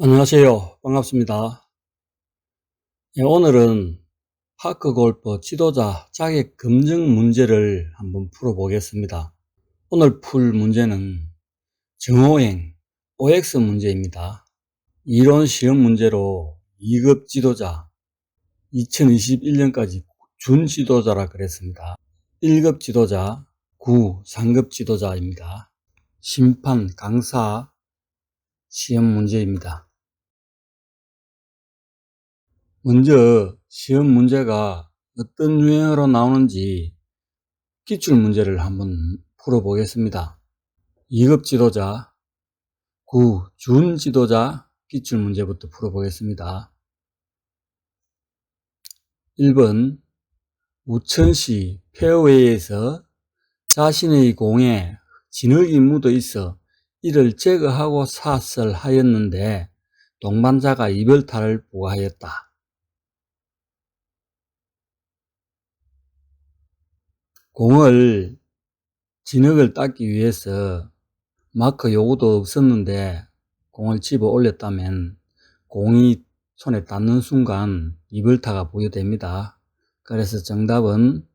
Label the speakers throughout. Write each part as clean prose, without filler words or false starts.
Speaker 1: 안녕하세요. 반갑습니다. 오늘은 파크골프 지도자 자격 검증 문제를 한번 풀어보겠습니다. 오늘 풀 문제는 정오행 OX 문제입니다. 이론 시험 문제로 2급 지도자, 2021년까지 준 지도자라 그랬습니다. 1급 지도자, 3급 지도자입니다. 심판 강사 시험 문제입니다. 먼저 시험 문제가 어떤 유형으로 나오는지 기출문제를 한번 풀어보겠습니다. 2급 지도자, 준 지도자 기출문제부터 풀어보겠습니다. 1번 우천시 페어웨이에서 자신의 공에 진흙이 묻어 있어 이를 제거하고 샷을 하였는데 동반자가 이별타를 부과하였다. 공을 진흙을 닦기 위해서 마크 요구도 없었는데 공을 집어 올렸다면 공이 손에 닿는 순간 이별타가 부여됩니다. 그래서 정답은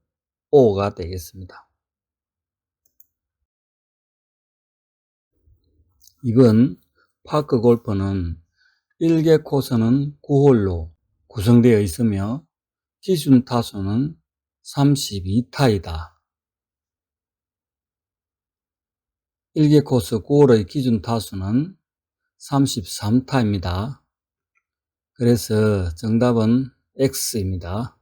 Speaker 1: O가 되겠습니다. 2번 파크 골프는 1개 코스는 9홀로 구성되어 있으며 기준 타수는 32타이다. 1개 코스 9홀의 기준 타수는 33타입니다. 그래서 정답은 X입니다.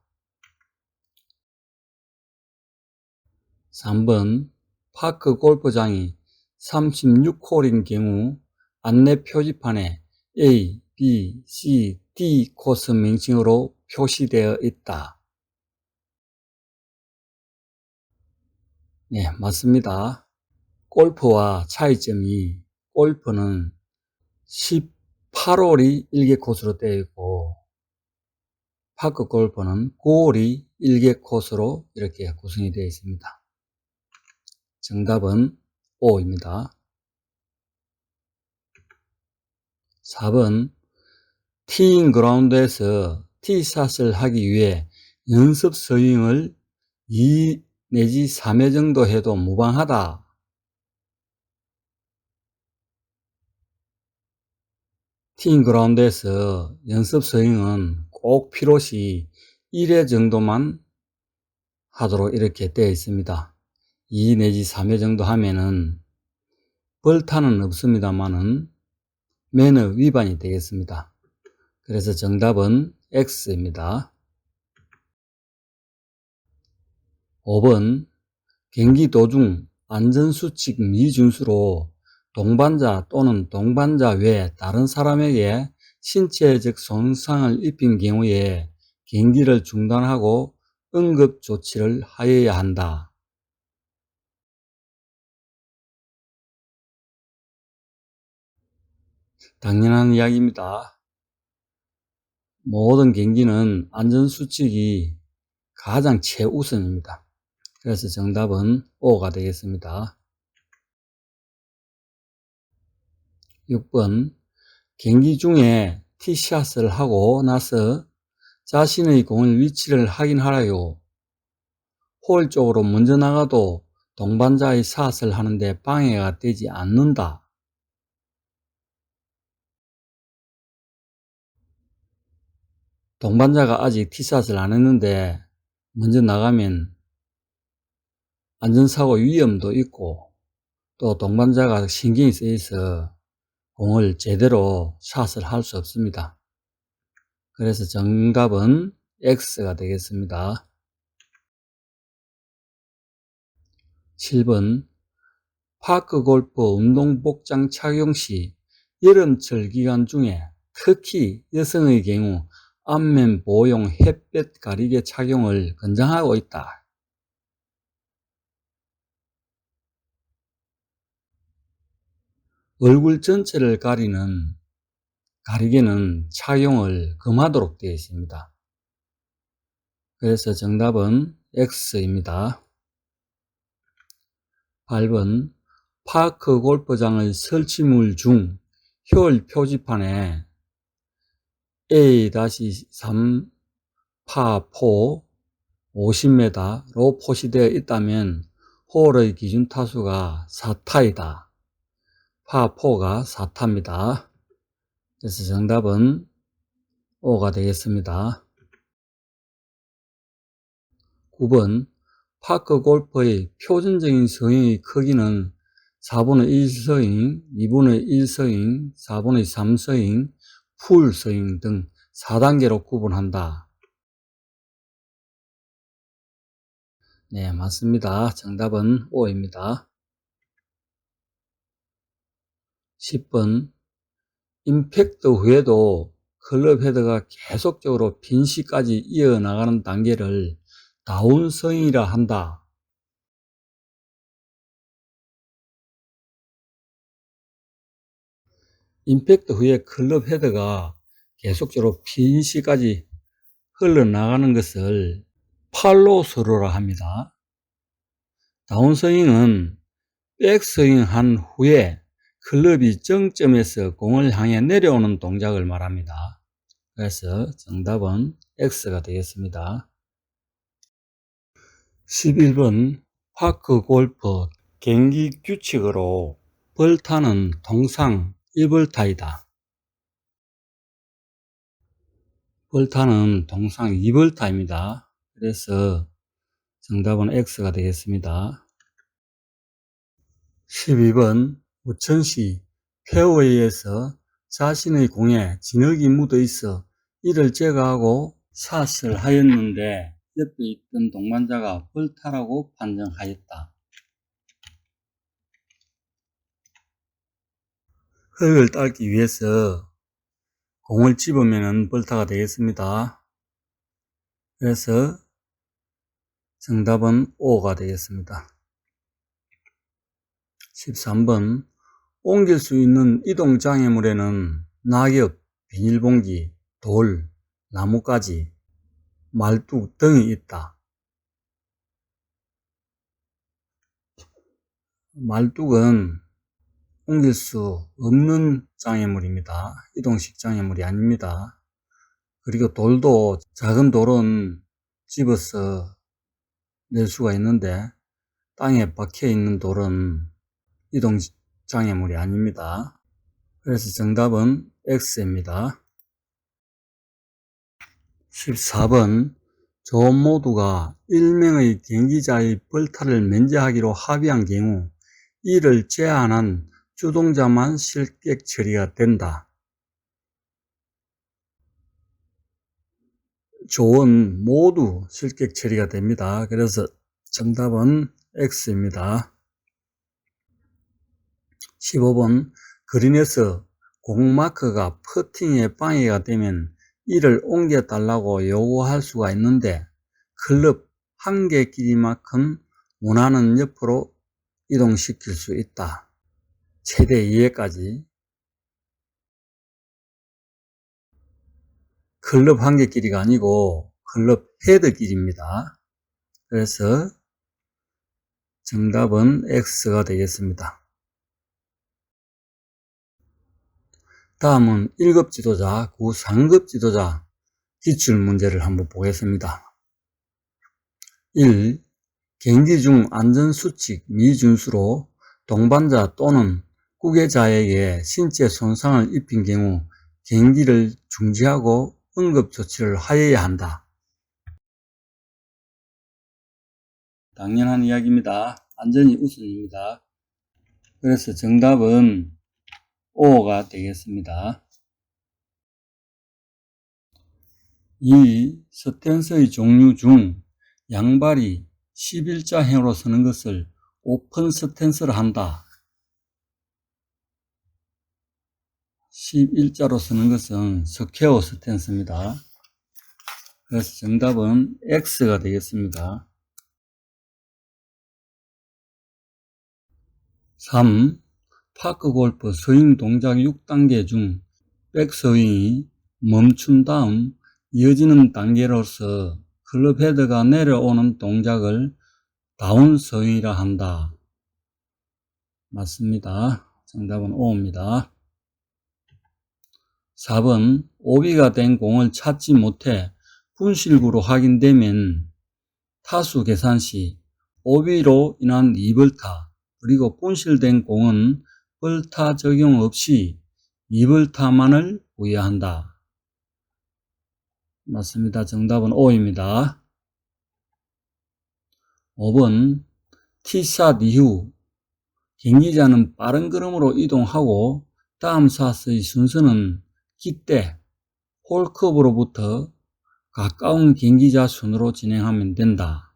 Speaker 1: 3번 파크 골프장이 36홀인 경우 안내 표지판에 A, B, C, D 코스 명칭으로 표시되어 있다. 네, 맞습니다. 골프와 차이점이 골프는 18홀이 1개 코스로 되어 있고 파크 골프는 9홀이 1개 코스로 이렇게 구성이 되어 있습니다. 정답은 O입니다. 4번 티잉 그라운드에서 티샷을 하기 위해 연습 스윙을 2 내지 3회 정도 해도 무방하다. 티잉 그라운드에서 연습 스윙은 꼭 필요시 1회 정도만 하도록 이렇게 되어 있습니다. 2 내지 3회 정도 하면은 벌타는 없습니다만은 매너 위반이 되겠습니다. 그래서 정답은 X입니다. 5번 경기 도중 안전수칙 미준수로 동반자 또는 동반자 외 다른 사람에게 신체적 손상을 입힌 경우에 경기를 중단하고 응급조치를 하여야 한다. 당연한 이야기입니다. 모든 경기는 안전수칙이 가장 최우선입니다. 그래서 정답은 O가 되겠습니다. 6번 경기 중에 티샷을 하고 나서 자신의 공을 위치를 확인하라요. 홀 쪽으로 먼저 나가도 동반자의 샷을 하는데 방해가 되지 않는다. 동반자가 아직 티샷을 안 했는데 먼저 나가면 안전사고 위험도 있고 또 동반자가 신경이 쓰여서 공을 제대로 샷을 할 수 없습니다. 그래서 정답은 X가 되겠습니다. 7번 파크 골프 운동복장 착용 시 여름철 기간 중에 특히 여성의 경우 안면 보호용 햇볕 가리개 착용을 권장하고 있다. 얼굴 전체를 가리는 가리개는 착용을 금하도록 되어 있습니다. 그래서 정답은 X입니다. 8번 파크 골프장의 설치물 중 효율 표지판에 A-3 파4 50m로 표시되어 있다면 홀의 기준 타수가 4타이다. 파4가 4타입니다. 그래서 정답은 O가 되겠습니다. 9번 파크 골프의 표준적인 스윙의 크기는 4분의 1 스윙, 2분의 1 스윙, 4분의 3 스윙, 풀 스윙 등 4단계로 구분한다. 네, 맞습니다. 정답은 O입니다. 10번 임팩트 후에도 클럽 헤드가 계속적으로 빈시까지 이어나가는 단계를 다운스윙이라 한다. 임팩트 후에 클럽 헤드가 계속적으로 빈시까지 흘러나가는 것을 팔로우 스루라 합니다. 다운스윙은 백스윙 한 후에 클럽이 정점에서 공을 향해 내려오는 동작을 말합니다. 그래서 정답은 X가 되겠습니다. 11번 파크 골프 경기 규칙으로 벌타는 통상 1벌타이다. 벌타는 통상 2벌타입니다. 그래서 정답은 X가 되겠습니다. 12번 우천시 페어웨이에서 자신의 공에 진흙이 묻어 있어 이를 제거하고 샷을 하였는데 옆에 있던 동반자가 벌타라고 판정하였다. 흙을 닦기 위해서 공을 집으면 벌타가 되겠습니다. 그래서 정답은 O가 되겠습니다. 13번 옮길 수 있는 이동 장애물에는 낙엽, 비닐봉지, 돌, 나뭇가지, 말뚝 등이 있다. 말뚝은 옮길 수 없는 장애물입니다. 이동식 장애물이 아닙니다. 그리고 돌도 작은 돌은 집어서 낼 수가 있는데 땅에 박혀 있는 돌은 이동 장애물이 아닙니다. 그래서 정답은 X입니다. 14번 조 모두가 1명의 경기자의 벌타를 면제하기로 합의한 경우 이를 제한한 주동자만 실격 처리가 된다. 조원 모두 실격 처리가 됩니다. 그래서 정답은 X입니다. 15번 그린에서 공마크가 퍼팅에 방해가 되면 이를 옮겨달라고 요구할 수가 있는데 클럽 한 개 길이만큼 원하는 옆으로 이동시킬 수 있다. 최대 2회까지. 클럽 한 개 길이가 아니고 클럽 헤드 길이입니다. 그래서 정답은 X가 되겠습니다. 다음은 1급 지도자, 3급 지도자 기출문제를 한번 보겠습니다. 1. 경기 중 안전수칙 미준수로 동반자 또는 후계자에게 신체 손상을 입힌 경우 경기를 중지하고 응급조치를 하여야 한다. 당연한 이야기입니다. 안전이 우선입니다. 그래서 정답은 O가 되겠습니다. 2. 스탠스의 종류 중 양발이 11자형으로 서는 것을 오픈 스탠스를 한다. 11자로 서는 것은 스퀘어 스탠스입니다. 그래서 정답은 X가 되겠습니다. 3. 파크 골프 스윙 동작 6단계 중 백스윙이 멈춘 다음 이어지는 단계로서 클럽 헤드가 내려오는 동작을 다운스윙이라 한다. 맞습니다. 정답은 O입니다. 4번 오비가 된 공을 찾지 못해 분실구로 확인되면 타수 계산 시 오비로 인한 2벌타 그리고 분실된 공은 벌타 적용 없이 2벌타만을 부여한다. 맞습니다. 정답은 O입니다. 5번 티샷 이후 경기자는 빠른 걸음으로 이동하고 다음 샷의 순서는 기대, 홀컵으로부터 가까운 경기자 순으로 진행하면 된다.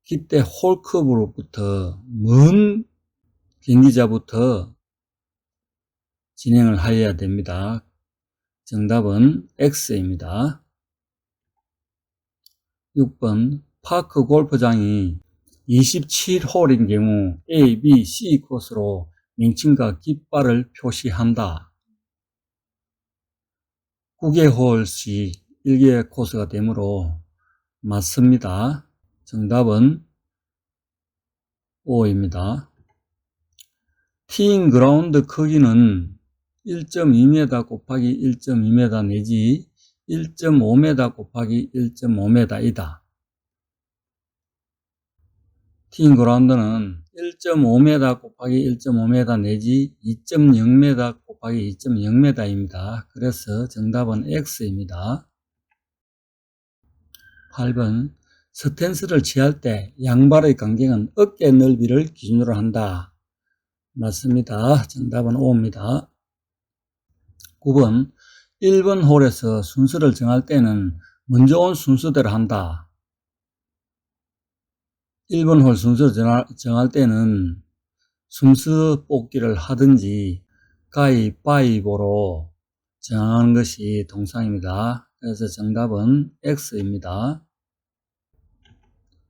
Speaker 1: 기대 홀컵으로부터 먼 경기자부터 진행을 하여야 됩니다. 정답은 X입니다. 6번 파크 골프장이 27홀인 경우 A, B, C 코스로 명칭과 깃발을 표시한다. 9개 홀씩 1개 코스가 되므로 맞습니다. 정답은 O입니다. 티잉 그라운드 크기는 1.2m 곱하기 1.2m 내지 1.5m 곱하기 1.5m이다. 티잉 그라운드는 1.5m 곱하기 1.5m 내지 2.0m 곱하기 2.0m입니다. 그래서 정답은 X입니다. 8번 스탠스를 취할 때 양발의 간격은 어깨 넓이를 기준으로 한다. 맞습니다. 정답은 O입니다. 9번 1번 홀에서 순서를 정할 때는 먼저 온 순서대로 한다. 1번 홀 순서를 정할 때는 순서 뽑기를 하든지 가위바위보로 정하는 것이 통상입니다. 그래서 정답은 X입니다.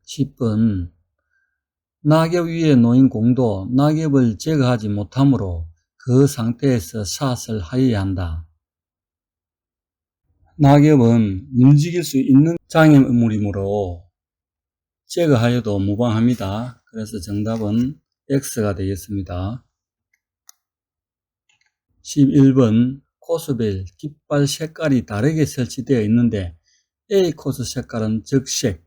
Speaker 1: 10번 낙엽 위에 놓인 공도 낙엽을 제거하지 못하므로 그 상태에서 샷을 하여야 한다. 낙엽은 움직일 수 있는 장애물이므로 제거하여도 무방합니다. 그래서 정답은 X가 되겠습니다. 11번 코스별 깃발 색깔이 다르게 설치되어 있는데 A 코스 색깔은 적색,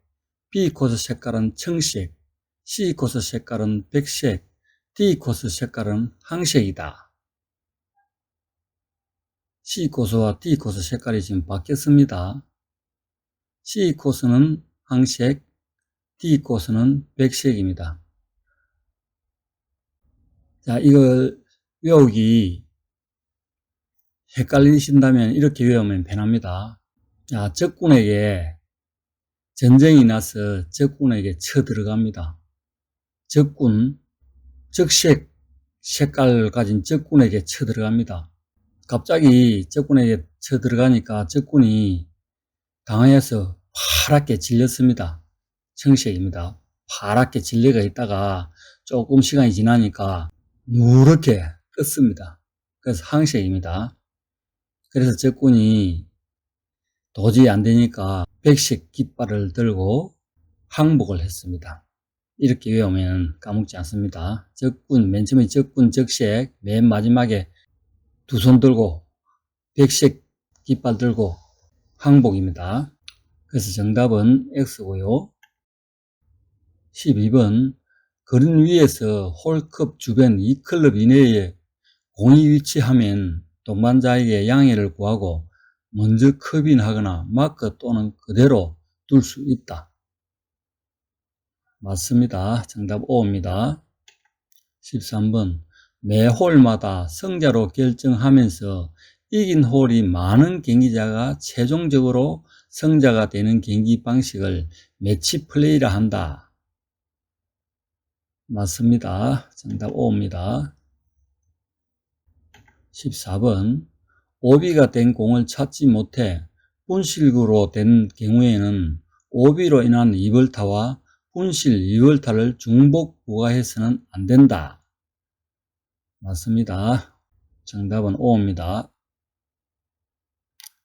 Speaker 1: B 코스 색깔은 청색, C 코스 색깔은 백색, D 코스 색깔은 황색이다. C 코스와 D 코스 색깔이 지금 바뀌었습니다. C 코스는 황색, D 코스는 백색입니다. 자, 이걸 외우기 헷갈리신다면 이렇게 외우면 편합니다. 자, 적군에게 전쟁이 나서 적군에게 쳐들어갑니다. 적군, 적색 색깔을 가진 적군에게 쳐들어갑니다. 갑자기 적군에게 쳐들어가니까 적군이 당황해서 파랗게 질렸습니다. 청색입니다. 파랗게 질려가 있다가 조금 시간이 지나니까 누렇게 떴습니다. 그래서 황색입니다. 그래서 적군이 도저히 안 되니까 백색 깃발을 들고 항복을 했습니다. 이렇게 외우면 까먹지 않습니다. 적군, 맨 처음에 적군, 적색, 맨 마지막에 두 손 들고 백색 깃발 들고 항복입니다. 그래서 정답은 X고요. 12번 그린 위에서 홀컵 주변 2클럽 이내에 공이 위치하면 동반자에게 양해를 구하고 먼저 컵인하거나 마크 또는 그대로 둘 수 있다. 맞습니다. 정답 O입니다. 13번 매 홀마다 승자로 결정하면서 이긴 홀이 많은 경기자가 최종적으로 승자가 되는 경기 방식을 매치 플레이라 한다. 맞습니다. 정답 O입니다. 14번 오비가 된 공을 찾지 못해 분실구로 된 경우에는 오비로 인한 2벌타와 분실 2벌타를 중복 부과해서는 안 된다. 맞습니다. 정답은 O입니다.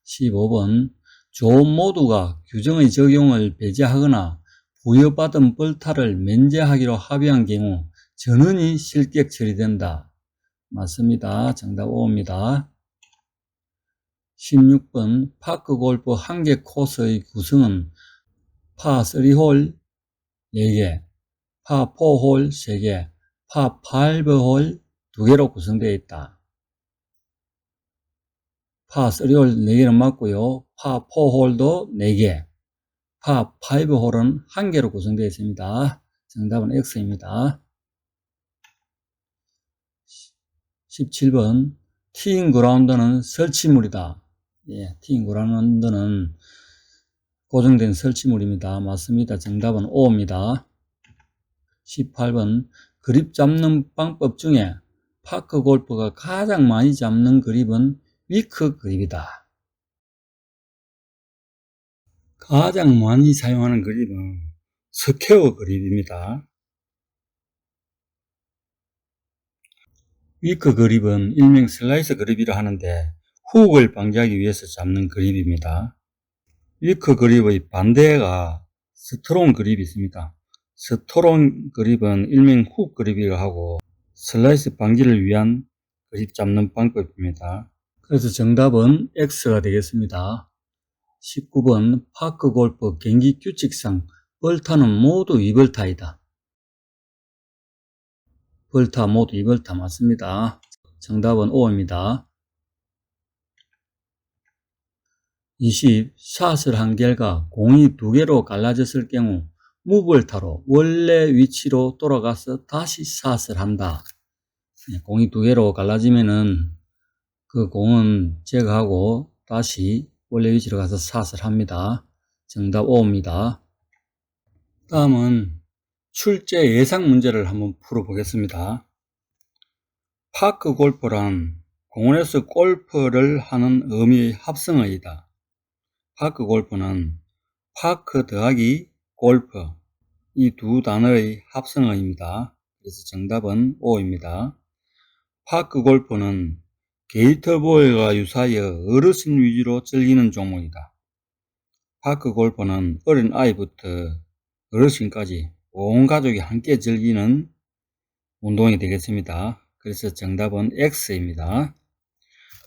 Speaker 1: 15번 조업 모두가 규정의 적용을 배제하거나 부여받은 벌타를 면제하기로 합의한 경우 전원이 실격 처리된다. 맞습니다. 정답 5입니다. 16번 파크골프 한 개 코스의 구성은 파3홀 4개, 파4홀 3개, 파5홀 2개로 구성되어 있다. 파3홀 4개는 맞고요. 파4홀도 4개, 파5홀은 1개로 구성되어 있습니다. 정답은 X입니다. 17번 티잉 그라운드는 설치물이다. 예, 티잉 그라운드는 고정된 설치물입니다. 맞습니다. 정답은 O입니다. 18번 그립 잡는 방법 중에 파크 골퍼가 가장 많이 잡는 그립은 위크 그립이다. 가장 많이 사용하는 그립은 스퀘어 그립입니다. 위크 그립은 일명 슬라이스 그립이라 하는데 훅을 방지하기 위해서 잡는 그립입니다. 위크 그립의 반대가 스트롱 그립이 있습니다. 스트롱 그립은 일명 훅 그립이라고 하고 슬라이스 방지를 위한 그립 잡는 방법입니다. 그래서 정답은 X가 되겠습니다. 19번 파크 골프 경기 규칙상 벌타는 모두 2벌타이다. 벌타 모두 2벌타 맞습니다. 정답은 O입니다. 20. 샷을 한 개가 공이 2개로 갈라졌을 경우 무벌타로 원래 위치로 돌아가서 다시 샷을 한다. 공이 2개로 갈라지면은 그 공은 제거하고 다시 원래 위치로 가서 샷을 합니다. 정답 5입니다. 다음은 출제 예상 문제를 한번 풀어보겠습니다. 파크 골프란 공원에서 골프를 하는 의미의 합성어이다. 파크 골프는 파크 더하기 골프 이 두 단어의 합성어입니다. 그래서 정답은 O입니다. 파크 골프는 게이트볼과 유사하여 어르신 위주로 즐기는 종목이다. 파크 골프는 어린 아이부터 어르신까지 온 가족이 함께 즐기는 운동이 되겠습니다. 그래서 정답은 X입니다.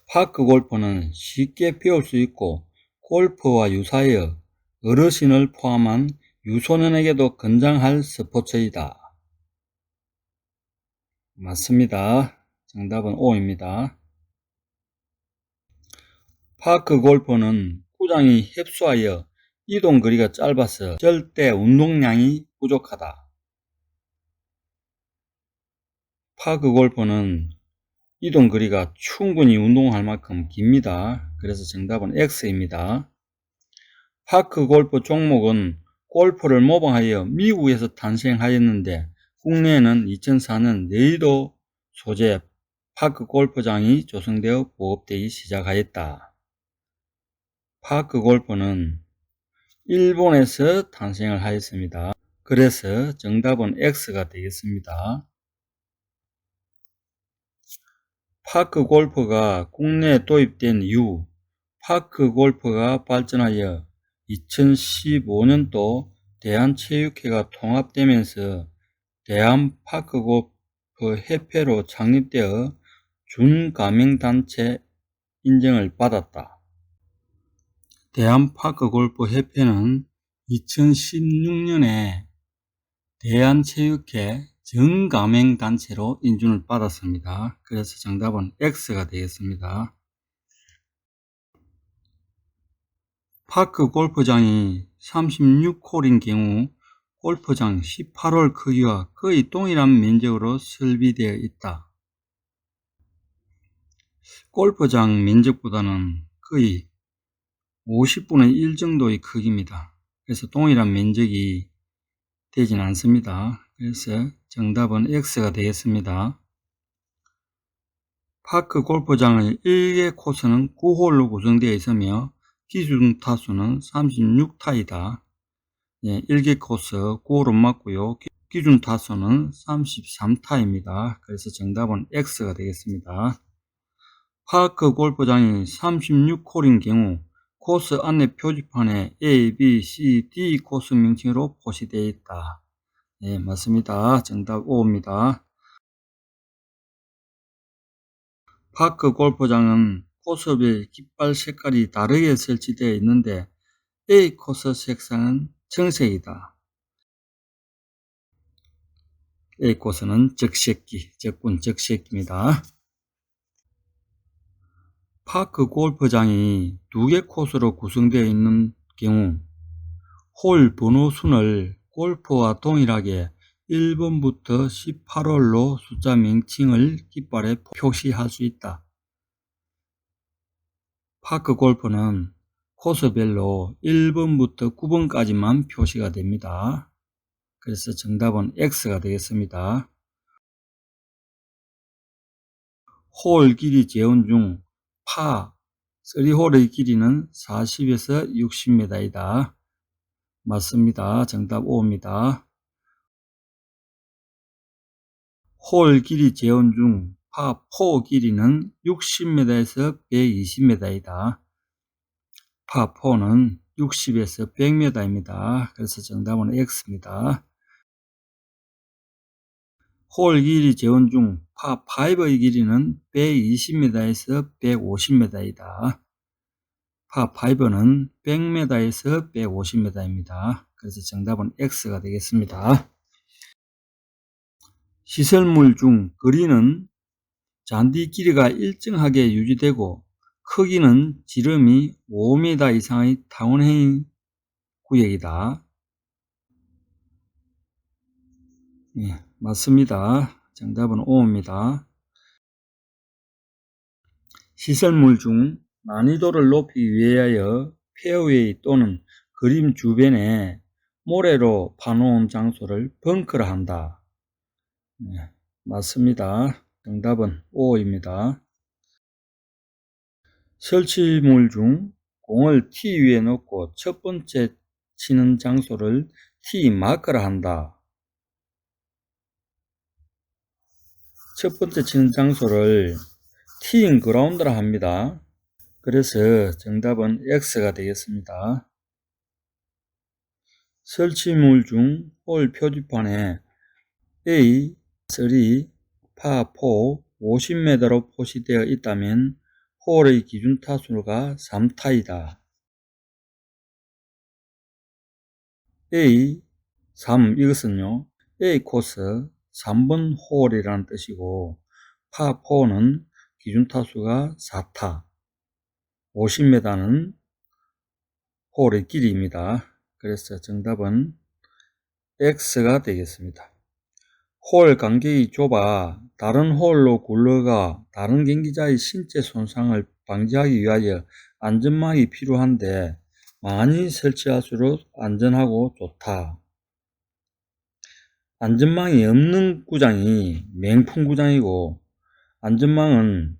Speaker 1: 파크 골프는 쉽게 배울 수 있고 골프와 유사하여 어르신을 포함한 유소년에게도 권장할 스포츠이다. 맞습니다. 정답은 O입니다. 파크 골프는 구장이 협소하여 이동 거리가 짧아서 절대 운동량이 부족하다. 파크 골프는 이동 거리가 충분히 운동할 만큼 깁니다. 그래서 정답은 X입니다. 파크 골프 종목은 골프를 모방하여 미국에서 탄생하였는데 국내에는 2004년 내의도 소재 파크 골프장이 조성되어 보급되기 시작하였다. 파크 골프는 일본에서 탄생을 하였습니다. 그래서 정답은 X가 되겠습니다. 파크 골프가 국내에 도입된 이후 파크 골프가 발전하여 2015년도 대한체육회가 통합되면서 대한파크골프협회로 창립되어 준가맹단체 인정을 받았다. 대한파크골프협회는 2016년에 대한체육회 정가맹단체로 인준을 받았습니다. 그래서 정답은 X가 되겠습니다. 파크 골프장이 36홀인 경우 골프장 18홀 크기와 거의 동일한 면적으로 설비되어 있다. 골프장 면적보다는 거의 50분의 1 정도의 크기입니다. 그래서 동일한 면적이 되진 않습니다. 그래서 정답은 X가 되겠습니다. 파크 골프장의 1개 코스는 9홀로 구성되어 있으며 기준 타수는 36타이다. 1개 코스 9홀은 맞고요. 기준 타수는 33타입니다. 그래서 정답은 X가 되겠습니다. 파크 골프장이 36홀인 경우 코스 안내 표지판에 A, B, C, D 코스 명칭으로 표시되어 있다. 네, 맞습니다. 정답 O입니다. 파크 골프장은 코스별 깃발 색깔이 다르게 설치되어 있는데 A 코스 색상은 청색이다. A 코스는 적군 적색기입니다. 파크 골프장이 2개 코스로 구성되어 있는 경우 홀 번호 순을 골프와 동일하게 1번부터 18홀로 숫자 명칭을 깃발에 표시할 수 있다. 파크 골프는 코스별로 1번부터 9번까지만 표시가 됩니다. 그래서 정답은 X가 되겠습니다. 홀 길이 재온 중 파 3홀의 길이는 40에서 60m이다. 맞습니다. 정답 5입니다. 홀 길이 재온 중 파4 길이는 60m에서 120m이다. 파4는 60에서 100m입니다. 그래서 정답은 X입니다. 홀 길이 재온 중 파5의 길이는 120m에서 150m이다. 파5는 100m에서 150m입니다. 그래서 정답은 X가 되겠습니다. 시설물 중 그린은 잔디 길이가 일정하게 유지되고 크기는 지름이 5m 이상의 타원형 구역이다. 네, 맞습니다. 정답은 5입니다. 시설물 중 난이도를 높이기 위하여 페어웨이 또는 그림 주변에 모래로 파놓은 장소를 벙커를 한다. 네, 맞습니다. 정답은 5입니다. 설치물 중 공을 티 위에 놓고 첫 번째 치는 장소를 티 마크를 한다. 첫 번째 치는 장소를 티잉 그라운드라 합니다. 그래서 정답은 X가 되겠습니다. 설치물 중 홀 표지판에 A, 3, 파4, 50m로 표시되어 있다면 홀의 기준 타수가 3타이다. A, 3 이것은요 A 코스 3번 홀이라는 뜻이고 파4는 기준 타수가 4타 50m는 홀의 길이입니다. 그래서 정답은 X가 되겠습니다. 홀 간격이 좁아 다른 홀로 굴러가 다른 경기자의 신체 손상을 방지하기 위하여 안전망이 필요한데 많이 설치할수록 안전하고 좋다. 안전망이 없는 구장이 맹풍 구장이고 안전망은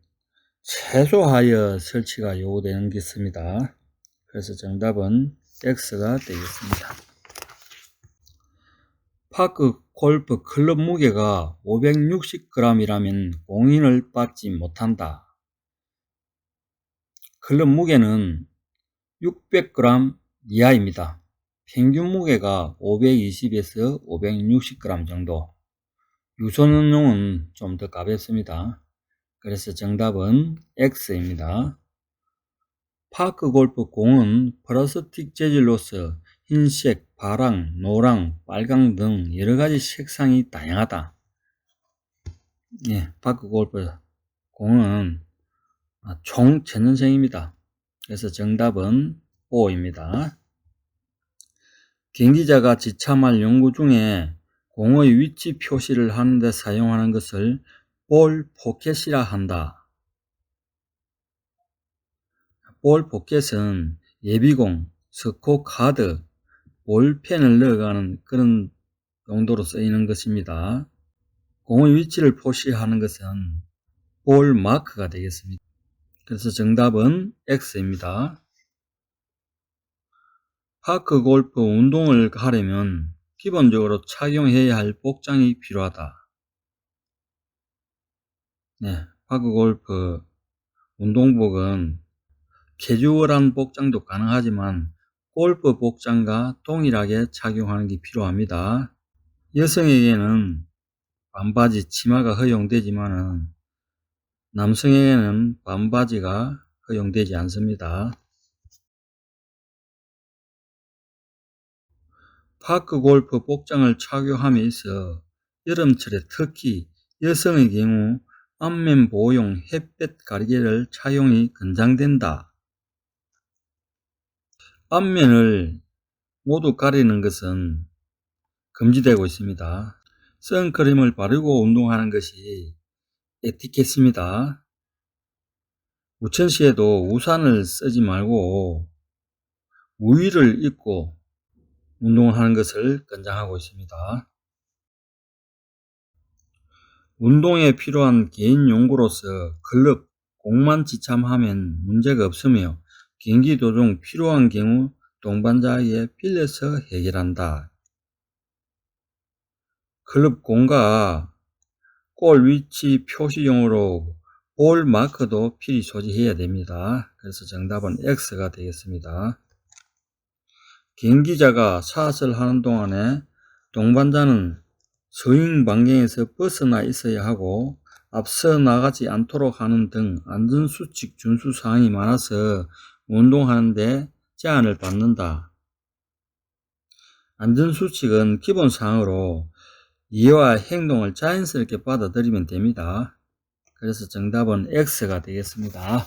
Speaker 1: 최소하여 설치가 요구되는 것입니다. 그래서 정답은 X가 되겠습니다. 파크 골프 클럽 무게가 560g이라면 공인을 받지 못한다. 클럽 무게는 600g 이하입니다. 평균 무게가 520에서 560g 정도. 유소년용은 좀 더 가볍습니다. 그래서 정답은 X입니다. 파크 골프 공은 플라스틱 재질로서 흰색, 파랑, 노랑, 빨강 등 여러가지 색상이 다양하다. 예, 파크 골프 공은 총 천연색입니다. 그래서 정답은 5입니다. 경기자가 지참할 용구 중에 공의 위치 표시를 하는 데 사용하는 것을 볼 포켓이라 한다. 볼 포켓은 예비공, 스코 카드, 볼펜을 넣어가는 그런 용도로 쓰이는 것입니다. 공의 위치를 표시하는 것은 볼 마크가 되겠습니다. 그래서 정답은 X입니다. 파크 골프 운동을 하려면 기본적으로 착용해야 할 복장이 필요하다. 네, 파크 골프 운동복은 캐주얼한 복장도 가능하지만 골프 복장과 동일하게 착용하는 게 필요합니다. 여성에게는 반바지, 치마가 허용되지만은 남성에게는 반바지가 허용되지 않습니다. 파크 골프 복장을 착용함에 있어 여름철에 특히 여성의 경우 안면 보호용 햇볕 가리개를 착용이 권장된다. 앞면을 모두 가리는 것은 금지되고 있습니다. 선크림을 바르고 운동하는 것이 에티켓입니다. 우천 시에도 우산을 쓰지 말고 우위를 입고 운동하는 것을 권장하고 있습니다. 운동에 필요한 개인 용구로서 클럽, 공만 지참하면 문제가 없으며 경기 도중 필요한 경우 동반자에게 빌려서 해결한다. 클럽 공과 골 위치 표시용으로 볼 마커도 필히 소지해야 됩니다. 그래서 정답은 X가 되겠습니다. 경기자가 샷을 하는 동안에 동반자는 서행 반경에서 벗어나 있어야 하고 앞서 나가지 않도록 하는 등 안전수칙 준수 사항이 많아서 운동하는데 제한을 받는다. 안전수칙은 기본사항으로 이해와 행동을 자연스럽게 받아들이면 됩니다. 그래서 정답은 X가 되겠습니다.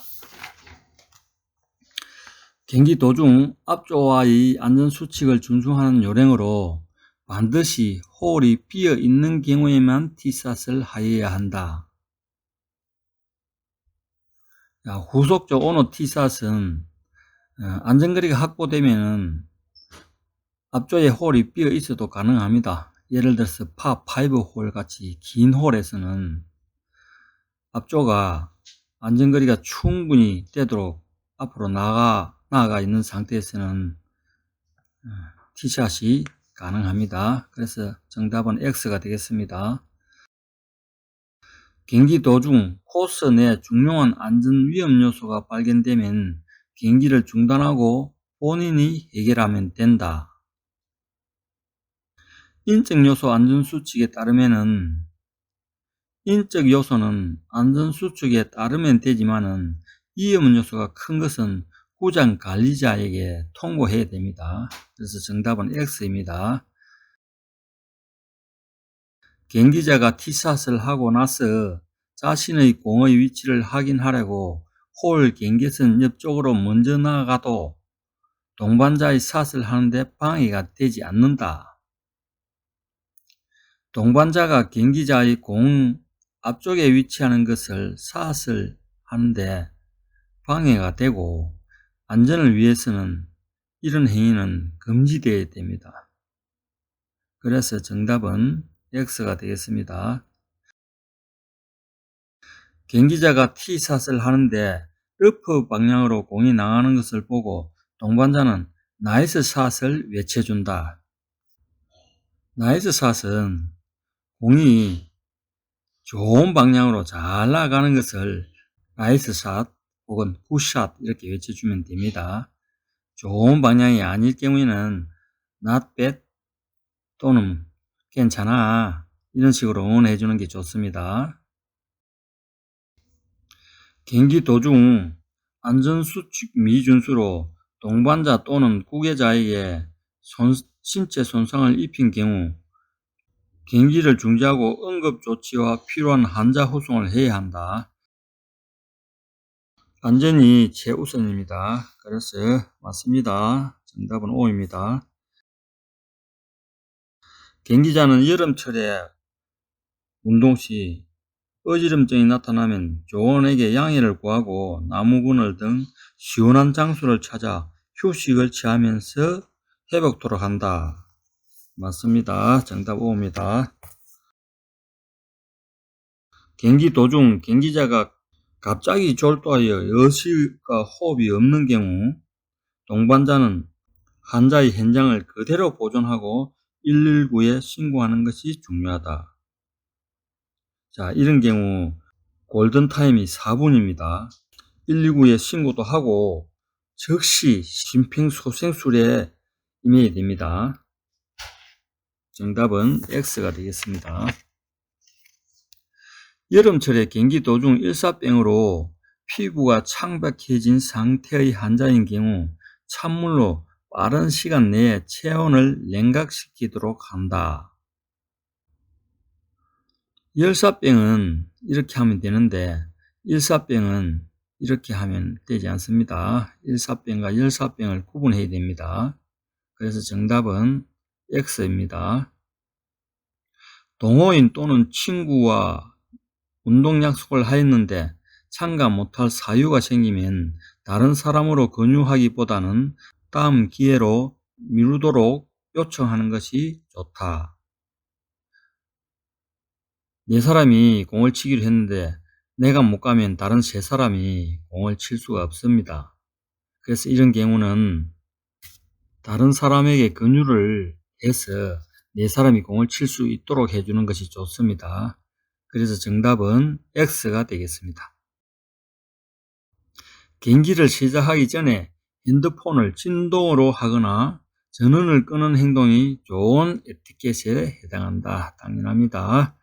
Speaker 1: 경기 도중 앞조와의 안전수칙을 준수하는 요령으로 반드시 홀이 비어 있는 경우에만 티샷을 하여야 한다. 후속적 오너 티샷은 안전거리가 확보되면 앞조에 홀이 비어 있어도 가능합니다. 예를 들어서 파5 홀 같이 긴 홀에서는 앞조가 안전거리가 충분히 되도록 앞으로 나아가 있는 상태에서는 티샷이 가능합니다. 그래서 정답은 X가 되겠습니다. 경기 도중 코스 내 중요한 안전 위험 요소가 발견되면 경기를 중단하고 본인이 해결하면 된다. 인적 요소 안전수칙에 따르면은 인적 요소는 안전수칙에 따르면 되지만은 위험 요소가 큰 것은 구장 관리자에게 통보해야 됩니다. 그래서 정답은 X입니다. 경기자가 티샷을 하고 나서 자신의 공의 위치를 확인하려고 홀 경계선 옆쪽으로 먼저 나가도 동반자의 샷을 하는데 방해가 되지 않는다. 동반자가 경기자의 공 앞쪽에 위치하는 것을 샷을 하는데 방해가 되고 안전을 위해서는 이런 행위는 금지되어야 됩니다. 그래서 정답은 X가 되겠습니다. 경기자가 티샷을 하는데 러프 방향으로 공이 나가는 것을 보고 동반자는 나이스 샷을 외쳐준다. 나이스 샷은 공이 좋은 방향으로 잘 나가는 것을 나이스 샷 혹은 굿샷 이렇게 외쳐주면 됩니다. 좋은 방향이 아닐 경우에는 not bad 또는 괜찮아 이런 식으로 응원해 주는 게 좋습니다. 경기 도중 안전수칙 미준수로 동반자 또는 구계자에게 신체 손상을 입힌 경우 경기를 중지하고 응급조치와 필요한 환자 후송을 해야 한다. 안전이 최우선입니다. 그래서 맞습니다. 정답은 O입니다. 경기자는 여름철에 운동 시 어지럼증이 나타나면 조원에게 양해를 구하고 나무 그늘 등 시원한 장소를 찾아 휴식을 취하면서 회복토록 한다. 맞습니다. 정답 O입니다. 경기 도중 경기자가 갑자기 졸도하여 의식과 호흡이 없는 경우 동반자는 환자의 현장을 그대로 보존하고 119에 신고하는 것이 중요하다. 자, 이런 경우 골든타임이 4분입니다. 119에 신고도 하고 즉시 심폐소생술에 임해야 됩니다. 정답은 X가 되겠습니다. 여름철에 경기 도중 일사병으로 피부가 창백해진 상태의 환자인 경우 찬물로 빠른 시간 내에 체온을 냉각시키도록 한다. 열사병은 이렇게 하면 되는데 일사병은 이렇게 하면 되지 않습니다. 일사병과 열사병을 구분해야 됩니다. 그래서 정답은 X입니다. 동호인 또는 친구와 운동 약속을 하였는데 참가 못할 사유가 생기면 다른 사람으로 권유하기보다는 다음 기회로 미루도록 요청하는 것이 좋다. 네 사람이 공을 치기로 했는데 내가 못 가면 다른 세 사람이 공을 칠 수가 없습니다. 그래서 이런 경우는 다른 사람에게 권유를 해서 네 사람이 공을 칠 수 있도록 해주는 것이 좋습니다. 그래서 정답은 X가 되겠습니다. 경기를 시작하기 전에 핸드폰을 진동으로 하거나 전원을 끄는 행동이 좋은 에티켓에 해당한다. 당연합니다.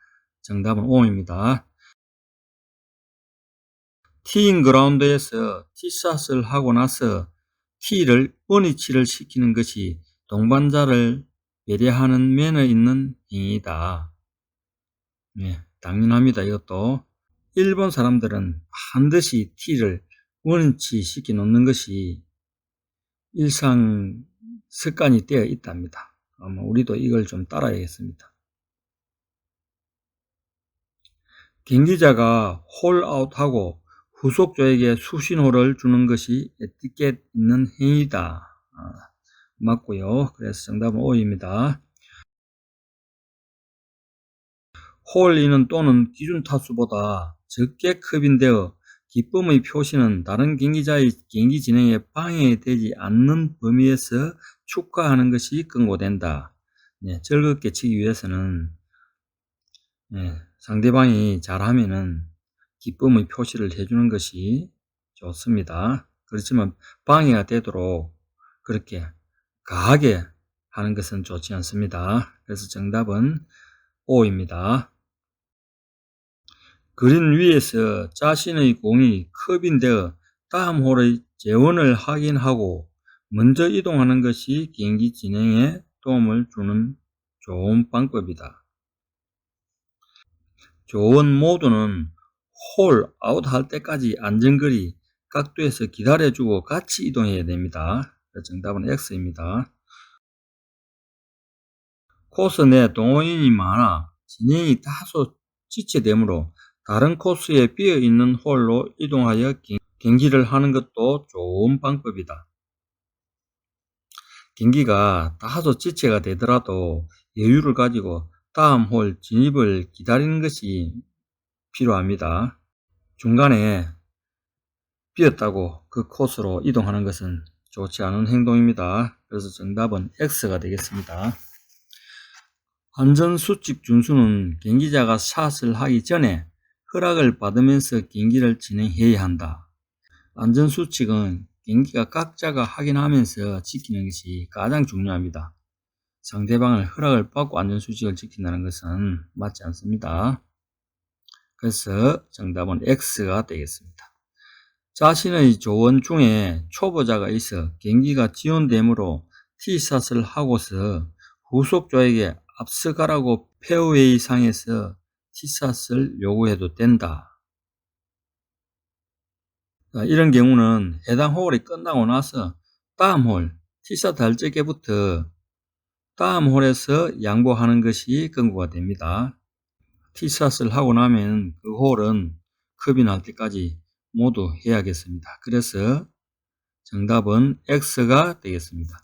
Speaker 1: 정답은 O입니다. 티잉 그라운드에서 티샷을 하고 나서 티를 원위치를 시키는 것이 동반자를 배려하는 면허 있는 행위다. 네, 당연합니다. 이것도 일본 사람들은 반드시 티를 원위치 시켜 놓는 것이 일상 습관이 되어 있답니다. 아마 우리도 이걸 좀 따라야겠습니다. 경기자가 홀아웃하고 후속조에게 수신호를 주는 것이 에티켓 있는 행위다. 맞고요. 그래서 정답은 O입니다. 홀인은 또는 기준 타수보다 적게 급인되어 기쁨의 표시는 다른 경기자의 경기 진행에 방해되지 않는 범위에서 축하하는 것이 권고된다. 네, 즐겁게 치기 위해서는 상대방이 잘하면은 기쁨의 표시를 해주는 것이 좋습니다. 그렇지만 방해가 되도록 그렇게 과하게 하는 것은 좋지 않습니다. 그래서 정답은 O입니다. 그린 위에서 자신의 공이 컵인되어 다음 홀의 재원을 확인하고 먼저 이동하는 것이 경기 진행에 도움을 주는 좋은 방법이다. 좋은 모두는 홀 아웃할 때까지 안전거리 각도에서 기다려주고 같이 이동해야 됩니다. 정답은 X입니다. 코스 내 동호인이 많아 진행이 다소 지체되므로 다른 코스에 비어있는 홀로 이동하여 경기를 하는 것도 좋은 방법이다. 경기가 다소 지체가 되더라도 여유를 가지고 다음 홀 진입을 기다리는 것이 필요합니다. 중간에 비었다고 그 코스로 이동하는 것은 좋지 않은 행동입니다. 그래서 정답은 X가 되겠습니다. 안전수칙 준수는 경기자가 샷을 하기 전에 허락을 받으면서 경기를 진행해야 한다. 안전수칙은 경기가 각자가 확인하면서 지키는 것이 가장 중요합니다. 상대방을 허락을 받고 안전수칙을 지킨다는 것은 맞지 않습니다. 그래서 정답은 X가 되겠습니다. 자신의 조언 중에 초보자가 있어 경기가 지연되므로 티샷을 하고서 후속조에게 앞서가라고 페어웨이 상에서 티샷을 요구해도 된다. 이런 경우는 해당 홀이 끝나고 나서 다음 홀 티샷 할 적에부터 다음 홀에서 양보하는 것이 권고가 됩니다. 티샷을 하고 나면 그 홀은 컵이 날 때까지 모두 해야겠습니다. 그래서 정답은 X가 되겠습니다.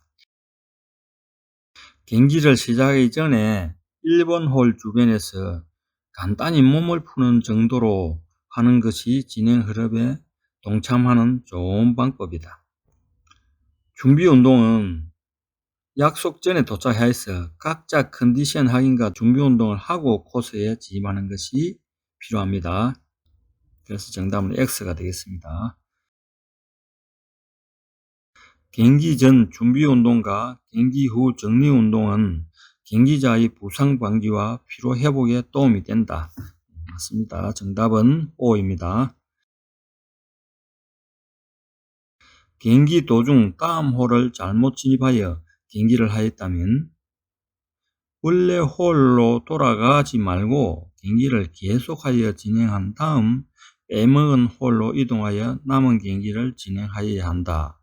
Speaker 1: 경기를 시작하기 전에 1번 홀 주변에서 간단히 몸을 푸는 정도로 하는 것이 진행 흐름에 동참하는 좋은 방법이다. 준비 운동은 약속 전에 도착해서 각자 컨디션 확인과 준비 운동을 하고 코스에 진입하는 것이 필요합니다. 그래서 정답은 X가 되겠습니다. 경기 전 준비 운동과 경기 후 정리 운동은 경기자의 부상 방지와 피로 회복에 도움이 된다. 맞습니다. 정답은 O입니다. 비행기 도중 다음 홀을 잘못 진입하여 경기를 하였다면 원래 홀로 돌아가지 말고 경기를 계속하여 진행한 다음 빼먹은 홀로 이동하여 남은 경기를 진행하여야 한다.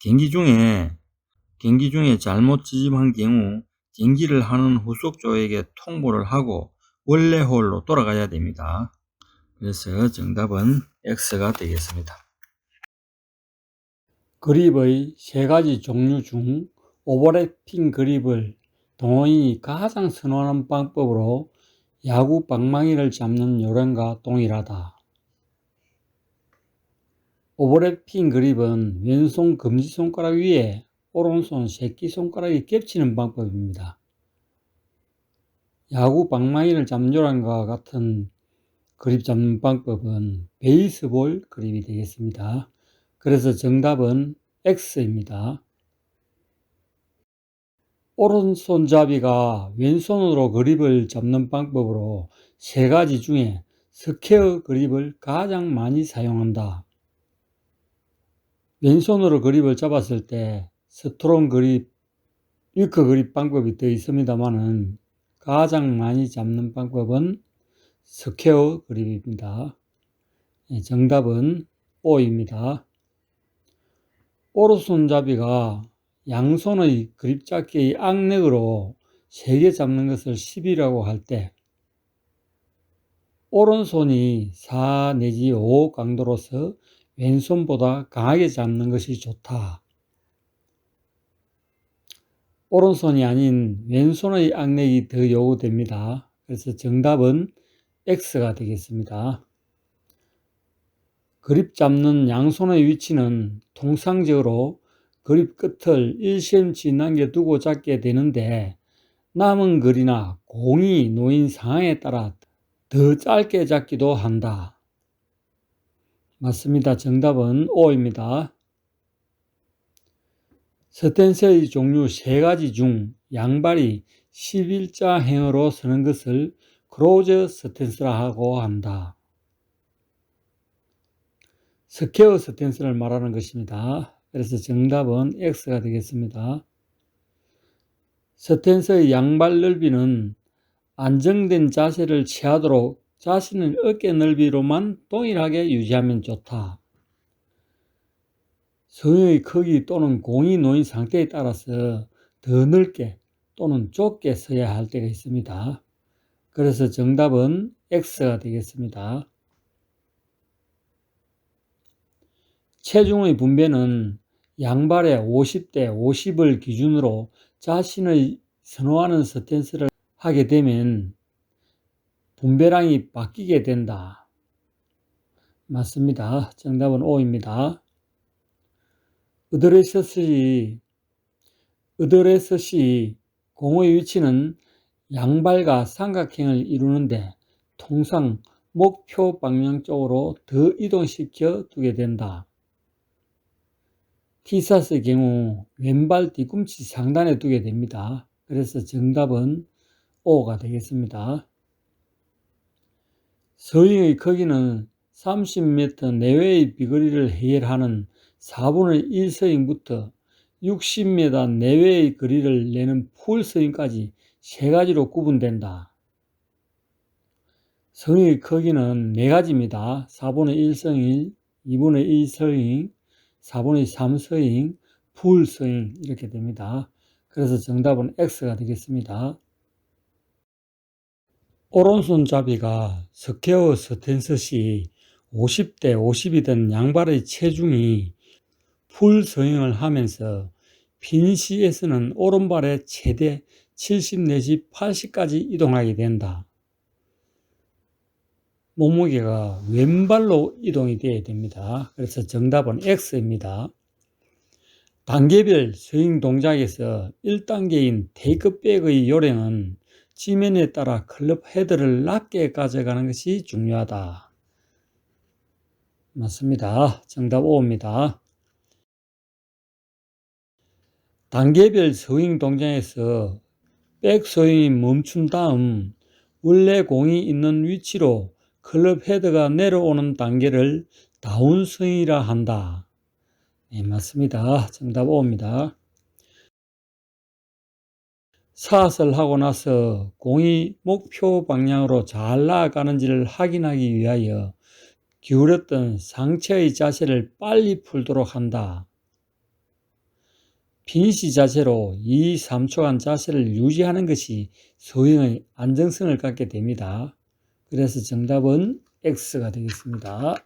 Speaker 1: 경기 중에 잘못 진입한 경우 경기를 하는 후속조에게 통보를 하고 원래 홀로 돌아가야 됩니다. 그래서 정답은 X가 되겠습니다.
Speaker 2: 그립의 세 가지 종류 중 오버래핑 그립을 동호인이 가장 선호하는 방법으로 야구 방망이를 잡는 요령과 동일하다. 오버래핑 그립은 왼손 검지손가락 위에 오른손 새끼손가락이 겹치는 방법입니다. 야구 방망이를 잡는 요령과 같은 그립 잡는 방법은 베이스볼 그립이 되겠습니다. 그래서 정답은 X입니다. 오른손잡이가 왼손으로 그립을 잡는 방법으로 세 가지 중에 스퀘어 그립을 가장 많이 사용한다. 왼손으로 그립을 잡았을 때 스트롱 그립, 위크 그립 방법이 더 있습니다만은 가장 많이 잡는 방법은 스퀘어 그립입니다. 정답은 O입니다. 오른손잡이가 양손의 그립잡기의 악력으로 세게 잡는 것을 10이라고 할 때 오른손이 4 내지 5 강도로서 왼손보다 강하게 잡는 것이 좋다. 오른손이 아닌 왼손의 악력이 더 요구됩니다. 그래서 정답은 X가 되겠습니다. 그립 잡는 양손의 위치는 통상적으로 그립 끝을 1cm 남겨두고 잡게 되는데 남은 거리나 공이 놓인 상황에 따라 더 짧게 잡기도 한다. 맞습니다. 정답은 O입니다. 스탠스의 종류 세 가지 중 양발이 11자 행어로 서는 것을 크로즈 스탠스라고 한다. 스퀘어 스탠스를 말하는 것입니다. 그래서 정답은 X가 되겠습니다. 스탠스의 양발 넓이는 안정된 자세를 취하도록 자신의 어깨 넓이로만 동일하게 유지하면 좋다. 성의 크기 또는 공이 놓인 상태에 따라서 더 넓게 또는 좁게 서야 할 때가 있습니다. 그래서 정답은 X가 되겠습니다. 체중의 분배는 양발의 50대 50을 기준으로 자신의 선호하는 스탠스를 하게 되면 분배량이 바뀌게 된다. 맞습니다. 정답은 O입니다. 어드레스시 공의 위치는 양발과 삼각형을 이루는데 통상 목표 방향 쪽으로 더 이동시켜 두게 된다. 티샷의 경우 왼발 뒤꿈치 상단에 두게 됩니다. 그래서 정답은 O가 되겠습니다. 스윙의 크기는 30m 내외의 비거리를 해결하는 4분의 1 스윙부터 60m 내외의 거리를 내는 풀 스윙까지 세 가지로 구분된다. 스윙의 크기는 네 가지입니다. 4분의 1 스윙, 2분의 1 스윙, 4분의 3 스윙, 풀 스윙 이렇게 됩니다. 그래서 정답은 X가 되겠습니다. 오른손잡이가 스퀘어 스탠스 시 50대 50이 된 양발의 체중이 풀 스윙을 하면서 피니시에서는 오른발에 최대 70 내지 80까지 이동하게 된다. 몸무게가 왼발로 이동이 되어야 됩니다. 그래서 정답은 X입니다. 단계별 스윙 동작에서 1단계인 테이크백의 요령은 지면에 따라 클럽 헤드를 낮게 가져가는 것이 중요하다. 맞습니다. 정답 O입니다. 단계별 스윙 동작에서 백스윙이 멈춘 다음 원래 공이 있는 위치로 클럽 헤드가 내려오는 단계를 다운스윙이라 한다. 네, 맞습니다. 정답 O입니다. 샷을 하고 나서 공이 목표 방향으로 잘 나아가는지를 확인하기 위하여 기울였던 상체의 자세를 빨리 풀도록 한다. 빈시 자세로 2, 3초간 자세를 유지하는 것이 스윙의 안정성을 갖게 됩니다. 그래서 정답은 X가 되겠습니다.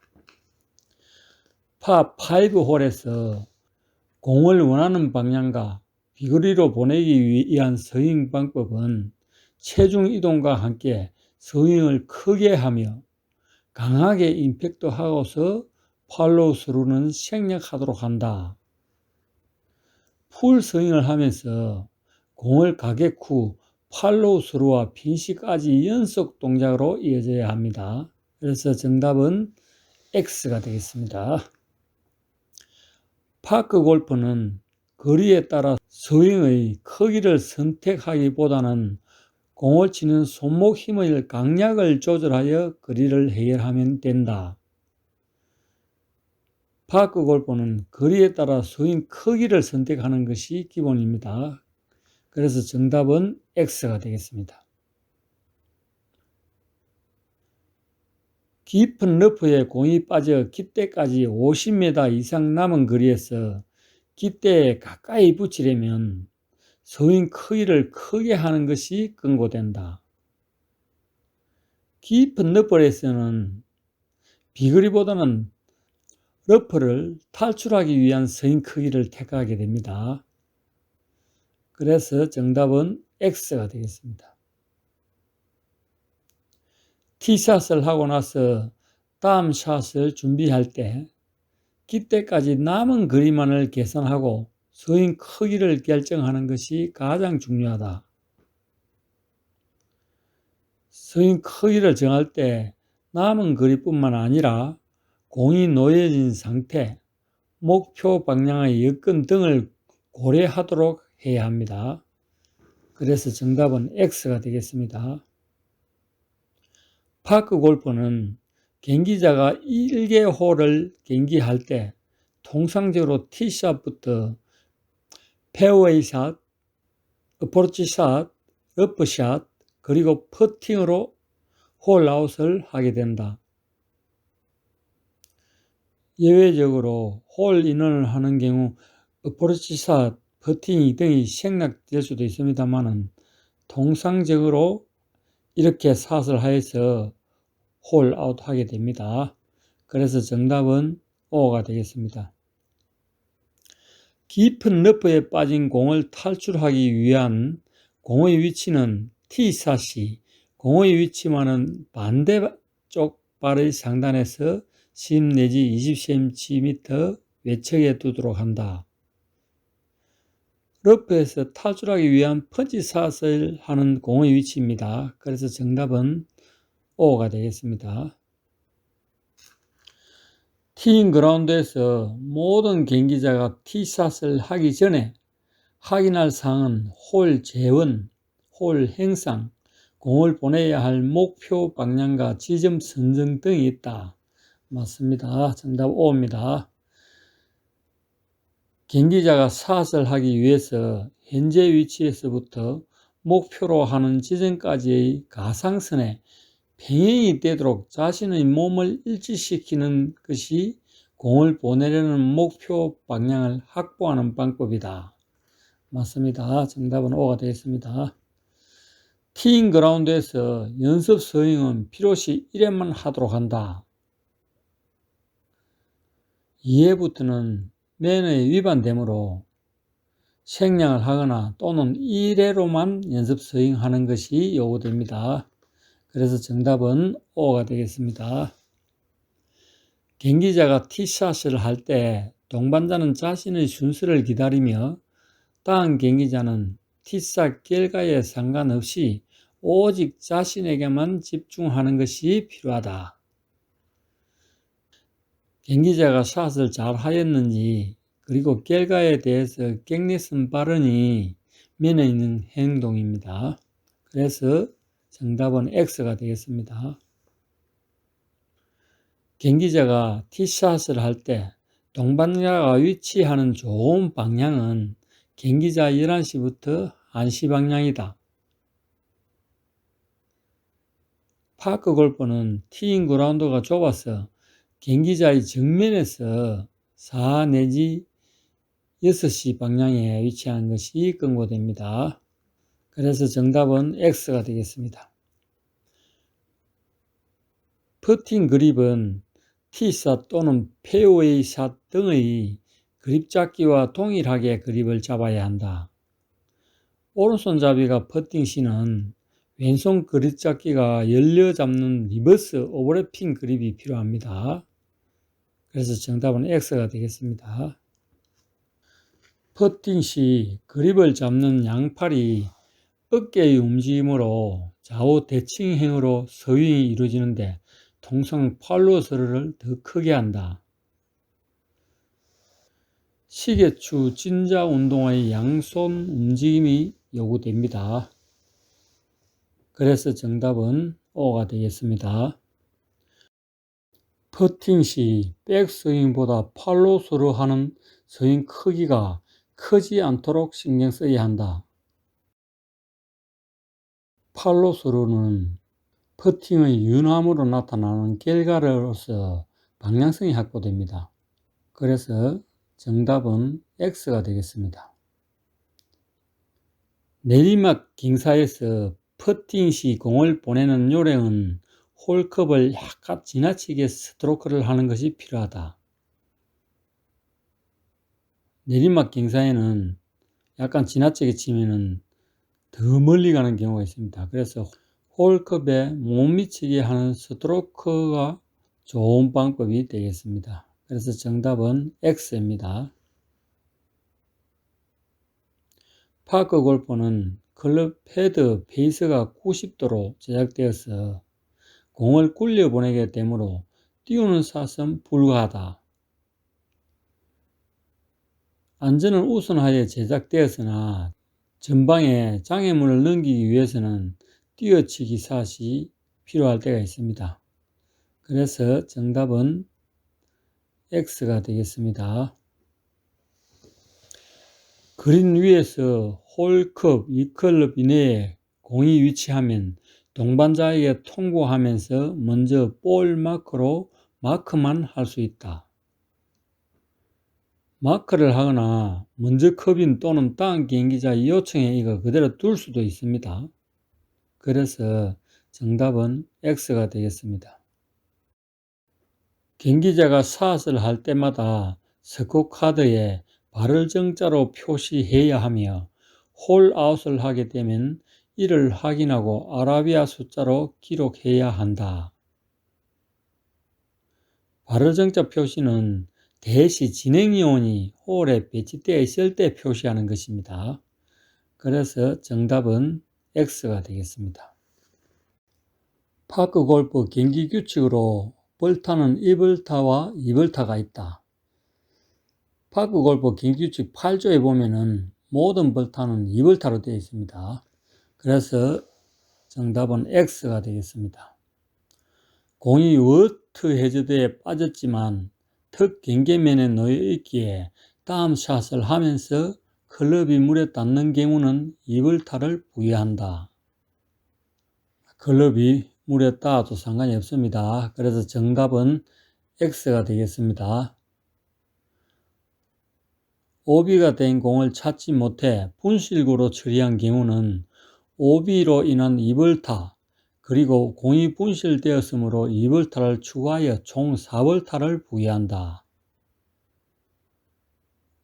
Speaker 2: 파5 홀에서 공을 원하는 방향과 비거리로 보내기 위한 스윙 방법은 체중 이동과 함께 스윙을 크게 하며 강하게 임팩트 하고서 팔로우 스루는 생략하도록 한다. 풀 스윙을 하면서 공을 가격 후 팔로우 스루와 빈시까지 연속 동작으로 이어져야 합니다. 그래서 정답은 X가 되겠습니다. 파크 골프는 거리에 따라 스윙의 크기를 선택하기보다는 공을 치는 손목 힘의 강약을 조절하여 거리를 해결하면 된다. 파크 골프는 거리에 따라 스윙 크기를 선택하는 것이 기본입니다. 그래서 정답은 X가 되겠습니다. 깊은 러프에 공이 빠져 깃대까지 50m 이상 남은 거리에서 깃대에 가까이 붙이려면 스윙 크기를 크게 하는 것이 권고된다. 깊은 러프에서는 비거리보다는 러프를 탈출하기 위한 스윙 크기를 택하게 됩니다. 그래서 정답은 X가 되겠습니다. 티샷을 하고 나서 다음 샷을 준비할 때 깃대까지 남은 거리만을 계산하고 스윙 크기를 결정하는 것이 가장 중요하다. 스윙 크기를 정할 때 남은 거리뿐만 아니라 공이 놓여진 상태, 목표 방향의 여건 등을 고려하도록 해야 합니다. 그래서 정답은 X가 되겠습니다. 파크 골프는 경기자가 1개 홀을 경기할 때 통상적으로 티샷부터 페어웨이 샷, 어프로치 샷, 러프 샷, 그리고 퍼팅으로 홀아웃을 하게 된다. 예외적으로 홀인원을 하는 경우 어프로치 샷, 퍼팅 등이 생략될 수도 있습니다만 통상적으로 이렇게 샷을 하여서 홀아웃 하게 됩니다. 그래서 정답은 O가 되겠습니다. 깊은 러프에 빠진 공을 탈출하기 위한 공의 위치는 티샷이 공의 위치와는 반대쪽 발의 상단에서 10 내지 20cm 외척에 두도록 한다. 러프에서 탈출하기 위한 펀치샷을 하는 공의 위치입니다. 그래서 정답은 O가 되겠습니다. 티잉 그라운드에서 모든 경기자가 티샷을 하기 전에 확인할 사항은 홀 재원, 홀 행상, 공을 보내야 할 목표 방향과 지점 선정 등이 있다. 맞습니다. 정답 O입니다. 경기자가 샷을 하기 위해서 현재 위치에서부터 목표로 하는 지점까지의 가상선에 평행이 되도록 자신의 몸을 일치시키는 것이 공을 보내려는 목표 방향을 확보하는 방법이다. 맞습니다. 정답은 O가 되겠습니다. 티잉 그라운드에서 연습 스윙은 필요시 1회만 하도록 한다. 2회부터는 매너에 위반되므로 생략을 하거나 또는 1회로만 연습 스윙하는 것이 요구됩니다. 그래서 정답은 O가 되겠습니다. 경기자가 티샷을 할 때 동반자는 자신의 순서를 기다리며 다음 경기자는 티샷 결과에 상관없이 오직 자신에게만 집중하는 것이 필요하다. 경기자가 샷을 잘 하였는지 그리고 결과에 대해서 객내선 발언이 매너 있는 행동입니다. 그래서 정답은 X가 되겠습니다. 경기자가 티샷을 할 때 동반자가 위치하는 좋은 방향은 경기자 11시부터 1시 방향이다. 파크 골프는 티잉 그라운드가 좁아서 경기자의 정면에서 4 내지 6시 방향에 위치한 것이 권고됩니다. 그래서 정답은 X가 되겠습니다. 퍼팅 그립은 티샷 또는 페어웨이 샷 등의 그립 잡기와 동일하게 그립을 잡아야 한다. 오른손잡이가 퍼팅 시는 왼손 그립 잡기가 열려 잡는 리버스 오버래핑 그립이 필요합니다. 그래서 정답은 X가 되겠습니다. 퍼팅 시 그립을 잡는 양팔이 어깨의 움직임으로 좌우 대칭형으로 스윙이 이루어지는데 통상 팔로우스루를 더 크게 한다. 시계추 진자 운동의 양손 움직임이 요구됩니다. 그래서 정답은 O가 되겠습니다. 퍼팅 시 백스윙보다 팔로우스루 하는 스윙 크기가 크지 않도록 신경 써야 한다. 팔로우스루는 퍼팅의 유남으로 나타나는 결과로서 방향성이 확보됩니다. 그래서 정답은 X가 되겠습니다. 내리막 경사에서 퍼팅 시 공을 보내는 요령은 홀컵을 약간 지나치게 스트로크를 하는 것이 필요하다. 내리막 경사에는 약간 지나치게 치면은 더 멀리 가는 경우가 있습니다. 그래서 홀컵에 못 미치게 하는 스트로크가 좋은 방법이 되겠습니다. 그래서 정답은 X입니다. 파크 골프는 클럽 헤드 베이스가 90도로 제작되어서 공을 굴려 보내게 되므로 띄우는 샷은 불가하다. 안전을 우선하여 제작되었으나 전방에 장애물을 넘기기 위해서는 띄어치기 샷이 필요할 때가 있습니다. 그래서 정답은 X가 되겠습니다. 그린 위에서 홀컵 2클럽 이내에 공이 위치하면 동반자에게 통보하면서 먼저 볼 마크로 마크만 할 수 있다. 마크를 하거나 먼저 컵인 또는 다른 경기자의 요청에 의해 그대로 둘 수도 있습니다. 그래서 정답은 X가 되겠습니다. 경기자가 샷을 할 때마다 스코어카드에 발을 정자로 표시해야 하며 홀아웃을 하게 되면 이를 확인하고 아라비아 숫자로 기록해야 한다. 발을 정자 표시는 대시 진행요원이 홀에 배치되어 있을 때 표시하는 것입니다. 그래서 정답은 X가 되겠습니다. 파크 골프 경기 규칙으로 벌타는 1벌타와 2벌타가 있다. 파크 골프 경기 규칙 8조에 보면은 모든 벌타는 2벌타로 되어 있습니다. 그래서 정답은 X가 되겠습니다. 공이 워트 해저드에 빠졌지만 턱 경계면에 놓여 있기에 다음 샷을 하면서 클럽이 물에 닿는 경우는 2벌타를 부여한다. 클럽이 물에 닿아도 상관이 없습니다. 그래서 정답은 X가 되겠습니다. 오비가 된 공을 찾지 못해 분실구로 처리한 경우는 오비로 인한 2벌타 그리고 공이 분실되었으므로 2벌타를 추가하여 총 4벌타를 부여한다.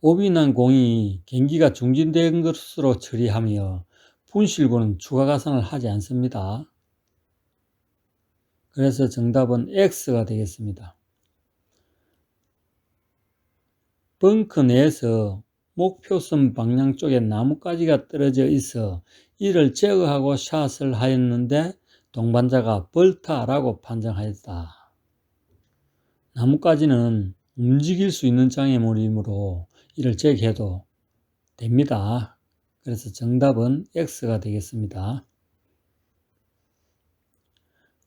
Speaker 2: 오비 난 공이 경기가 중지된 것으로 처리하며 분실구는 추가 가산을 하지 않습니다. 그래서 정답은 X가 되겠습니다. 벙커 내에서 목표선 방향 쪽에 나뭇가지가 떨어져 있어 이를 제거하고 샷을 하였는데 동반자가 벌타라고 판정하였다. 나뭇가지는 움직일 수 있는 장애물이므로 이를 제거해도 됩니다. 그래서 정답은 X가 되겠습니다.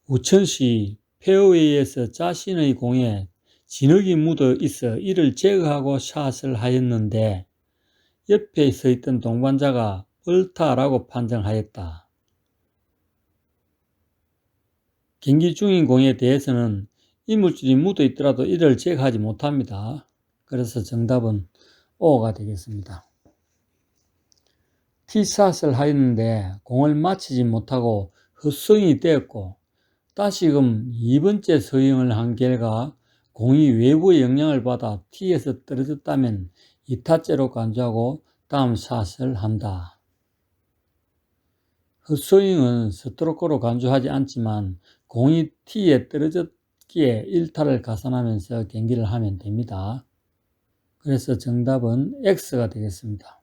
Speaker 2: 우천시 페어웨이에서 자신의 공에 진흙이 묻어 있어 이를 제거하고 샷을 하였는데 옆에 서 있던 동반자가 벌타라고 판정하였다. 경기 중인 공에 대해서는 이물질이 묻어 있더라도 이를 제거하지 못합니다. 그래서 정답은 O가 되겠습니다. 티샷을 하였는데 공을 맞히지 못하고 헛스윙이 되었고 다시금 2번째 스윙을 한 결과 공이 외부의 영향을 받아 티에서 떨어졌다면 2타째로 간주하고 다음 샷을 한다. 헛스윙은 스트로크로 간주하지 않지만 공이 티에 떨어졌기에 1타를 가산하면서 경기를 하면 됩니다. 그래서 정답은 X가 되겠습니다.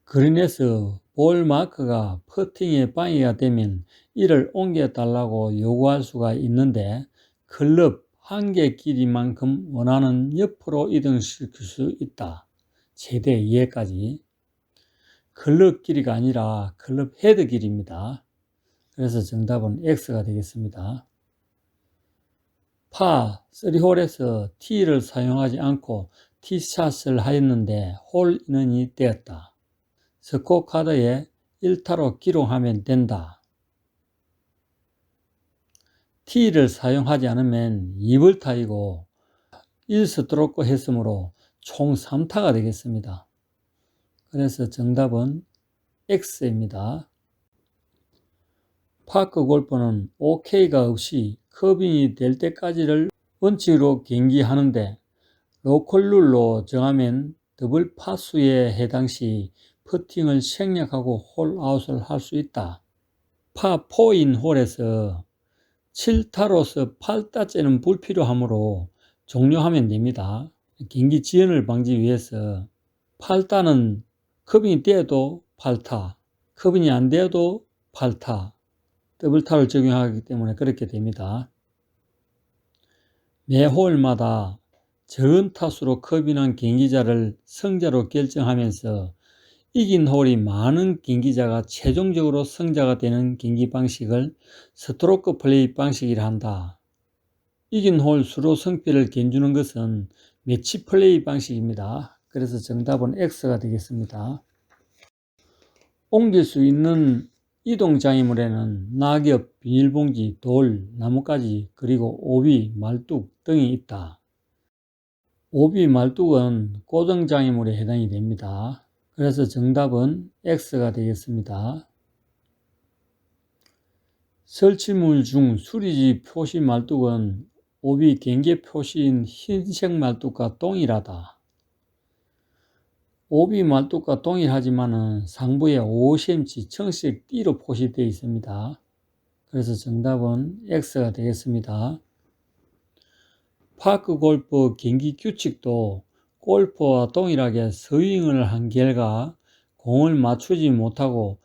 Speaker 2: 그린에서 볼 마크가 퍼팅의 방해가 되면 이를 옮겨달라고 요구할 수가 있는데 클럽 한 개 길이만큼 원하는 옆으로 이동시킬 수 있다. 최대 2회까지. 클럽 길이가 아니라 클럽 헤드 길이입니다. 그래서 정답은 X가 되겠습니다. 파 3홀에서 티를 사용하지 않고 티샷을 하였는데 홀 인원이 되었다. 스코어 카드에 1타로 기록하면 된다. 티를 사용하지 않으면 2벌타이고 1스트로크 했으므로 총 3타가 되겠습니다. 그래서 정답은 X입니다. 파크 골프는 OK가 없이 커빙이 될 때까지를 원칙으로 경기하는데 로컬룰로 정하면 더블 파수에 해당 시 퍼팅을 생략하고 홀아웃을 할 수 있다. 파4인 홀에서 7타로서 8타째는 불필요하므로 종료하면 됩니다. 경기 지연을 방지 위해서 8타는 커빙이 되어도 8타, 커빙이 안 되어도 8타, 더블타를 적용하기 때문에 그렇게 됩니다. 매 홀마다 적은 타수로 커빙한 경기자를 승자로 결정하면서 이긴 홀이 많은 경기자가 최종적으로 승자가 되는 경기 방식을 스트로크 플레이 방식이라 한다. 이긴 홀 수로 승패를 견주는 것은 매치 플레이 방식입니다. 그래서 정답은 X가 되겠습니다. 옮길 수 있는 이동 장애물에는 낙엽, 비닐봉지, 돌, 나뭇가지, 그리고 오비, 말뚝 등이 있다. 오비, 말뚝은 고정 장애물에 해당이 됩니다. 그래서 정답은 X가 되겠습니다. 설치물 중 수리지 표시 말뚝은 오비 경계 표시인 흰색 말뚝과 동일하다. 오비 말뚝과 동일하지만 상부에 5cm 청색 띠로 표시되어 있습니다. 그래서 정답은 X가 되겠습니다. 파크 골프 경기 규칙도 골퍼와 동일하게 스윙을 한 결과 공을 맞추지 못하고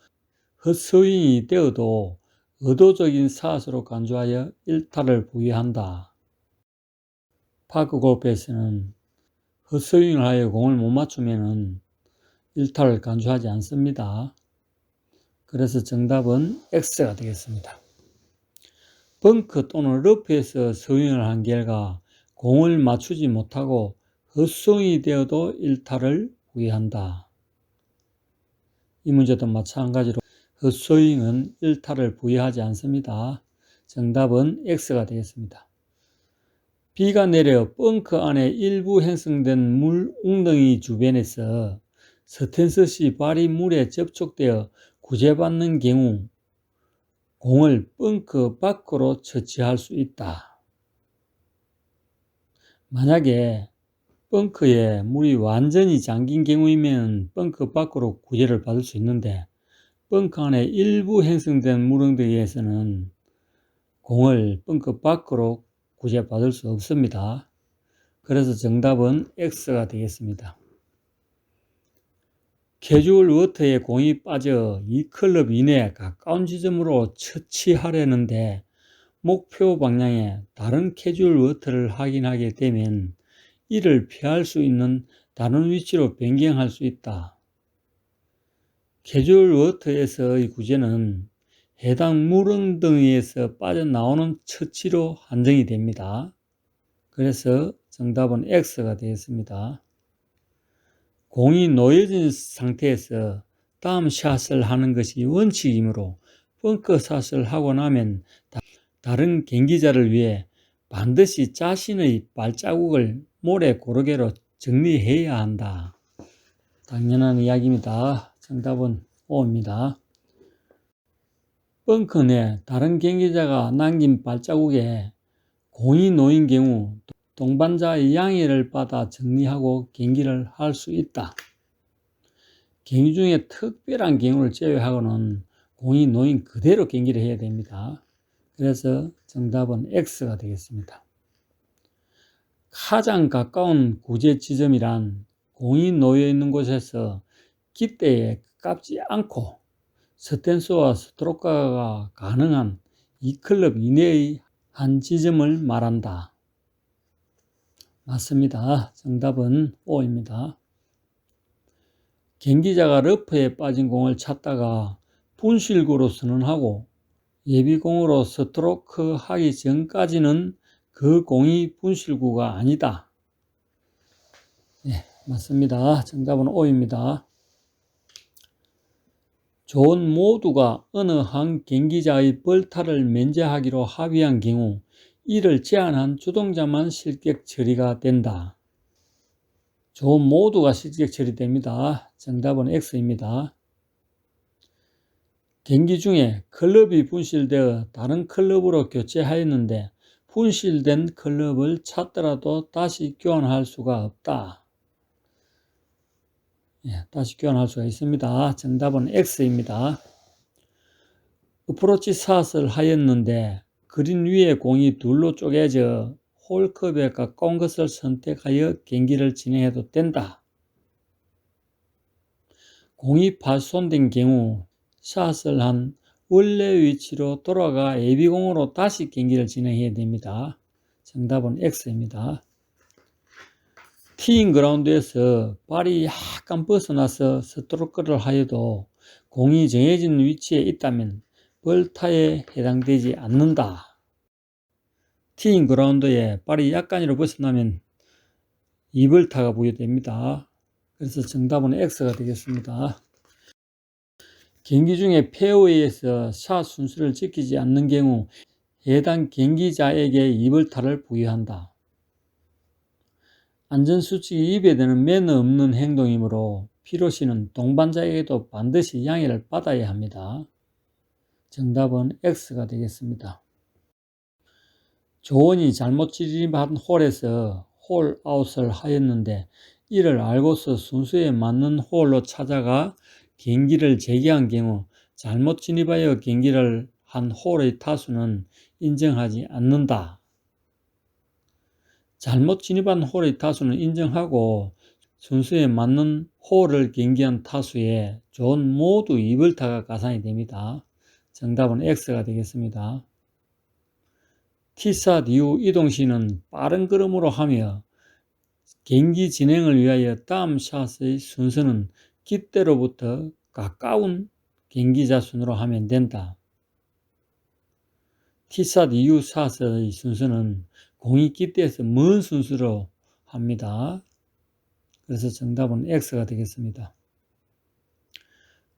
Speaker 2: 헛스윙이 되어도 의도적인 샷으로 간주하여 1타를 부여한다. 파크 골프에서는 헛스윙을 하여 공을 못 맞추면 1타를 간주하지 않습니다. 그래서 정답은 X가 되겠습니다. 벙커 또는 러프에서 스윙을 한 결과 공을 맞추지 못하고 헛스윙이 되어도 1타를 부여한다. 이 문제도 마찬가지로 헛스윙은 1타를 부여하지 않습니다. 정답은 X가 되겠습니다. 비가 내려 벙커 안에 일부 형성된 물 웅덩이 주변에서 스탠스시 발이 물에 접촉되어 구제받는 경우 공을 벙커 밖으로 처치할 수 있다. 만약에 벙커에 물이 완전히 잠긴 경우이면 벙커 밖으로 구제를 받을 수 있는데 벙커 안에 일부 형성된 물웅덩이에서는 공을 벙커 밖으로 구제받을 수 없습니다. 그래서 정답은 X가 되겠습니다. 캐주얼 워터에 공이 빠져 2클럽 이내 가까운 지점으로 처치하려는데 목표 방향에 다른 캐주얼 워터를 확인하게 되면 이를 피할 수 있는 다른 위치로 변경할 수 있다. 캐주얼 워터에서의 구제는 해당 물엉덩이에서 빠져나오는 처치로 한정이 됩니다. 그래서 정답은 X가 되겠습니다. 공이 놓여진 상태에서 다음 샷을 하는 것이 원칙이므로 벙커샷을 하고 나면 다른 경기자를 위해 반드시 자신의 발자국을 모래 고르게로 정리해야 한다. 당연한 이야기입니다. 정답은 O입니다. 벙커 내 다른 경기자가 남긴 발자국에 공이 놓인 경우 동반자의 양해를 받아 정리하고 경기를 할 수 있다. 경기 중에 특별한 경우를 제외하고는 공이 놓인 그대로 경기를 해야 됩니다. 그래서 정답은 X가 되겠습니다. 가장 가까운 구제 지점이란 공이 놓여 있는 곳에서 깃대에 깝지 않고 스탠스와 스트로크가 가능한 2클럽 이내의 한 지점을 말한다. 맞습니다. 정답은 O입니다. 경기자가 러프에 빠진 공을 찾다가 분실구로 선언하고 예비공으로 스트로크 하기 전까지는 그 공이 분실구가 아니다. 네, 맞습니다. 정답은 O입니다. 존 모두가 어느 한 경기자의 벌타를 면제하기로 합의한 경우 이를 제한한 주동자만 실격 처리가 된다. 존 모두가 실격 처리됩니다. 정답은 X입니다. 경기 중에 클럽이 분실되어 다른 클럽으로 교체하였는데 분실된 클럽을 찾더라도 다시 교환할 수가 없다. 다시 교환할 수가 있습니다. 정답은 X입니다. 어프로치 샷을 하였는데 그린 위에 공이 둘로 쪼개져 홀컵에 가까운 것을 선택하여 경기를 진행해도 된다. 공이 파손된 경우 샷을 한 원래 위치로 돌아가 예비공으로 다시 경기를 진행해야 됩니다. 정답은 X입니다. 티잉 그라운드에서 발이 약간 벗어나서 스트로크를 하여도 공이 정해진 위치에 있다면 벌타에 해당되지 않는다. 티잉 그라운드에 발이 약간이라도 벗어나면 2벌타가 부여됩니다. 그래서 정답은 X가 되겠습니다. 경기 중에 페어웨이에서 샷 순서를 지키지 않는 경우 해당 경기자에게 2벌타를 부여한다. 안전수칙이 위배되는 매너 없는 행동이므로 피로시는 동반자에게도 반드시 양해를 받아야 합니다. 정답은 X가 되겠습니다. 조언이 잘못 진입한 홀에서 홀아웃을 하였는데 이를 알고서 순서에 맞는 홀로 찾아가 경기를 재개한 경우 잘못 진입하여 경기를 한 홀의 타수는 인정하지 않는다. 잘못 진입한 홀의 타수는 인정하고 순서에 맞는 홀을 경기한 타수에 존 모두 2벌타가 가산이 됩니다. 정답은 X가 되겠습니다. 티샷 이후 이동 시는 빠른 걸음으로 하며 경기 진행을 위하여 다음 샷의 순서는 깃대로부터 가까운 경기자 순으로 하면 된다. 티샷 이후 샷의 순서는 공이 깃대에서 먼 순서로 합니다. 그래서 정답은 X가 되겠습니다.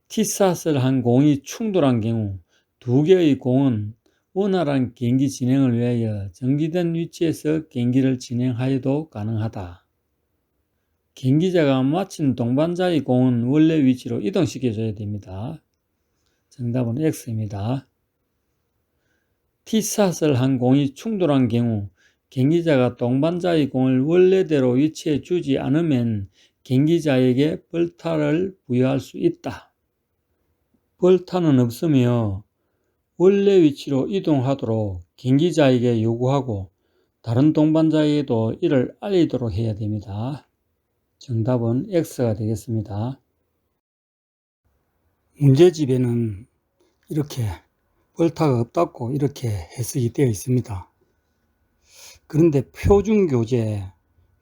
Speaker 2: 티샷을 한 공이 충돌한 경우 두 개의 공은 원활한 경기 진행을 위하여 정지된 위치에서 경기를 진행하여도 가능하다. 경기자가 마친 동반자의 공은 원래 위치로 이동시켜줘야 됩니다. 정답은 X입니다. 티샷을 한 공이 충돌한 경우 경기자가 동반자의 공을 원래대로 위치해 주지 않으면 경기자에게 벌타를 부여할 수 있다. 벌타는 없으며 원래 위치로 이동하도록 경기자에게 요구하고 다른 동반자에게도 이를 알리도록 해야 됩니다. 정답은 X가 되겠습니다. 문제집에는 이렇게 벌타가 없다고 이렇게 해석이 되어 있습니다. 그런데 표준교재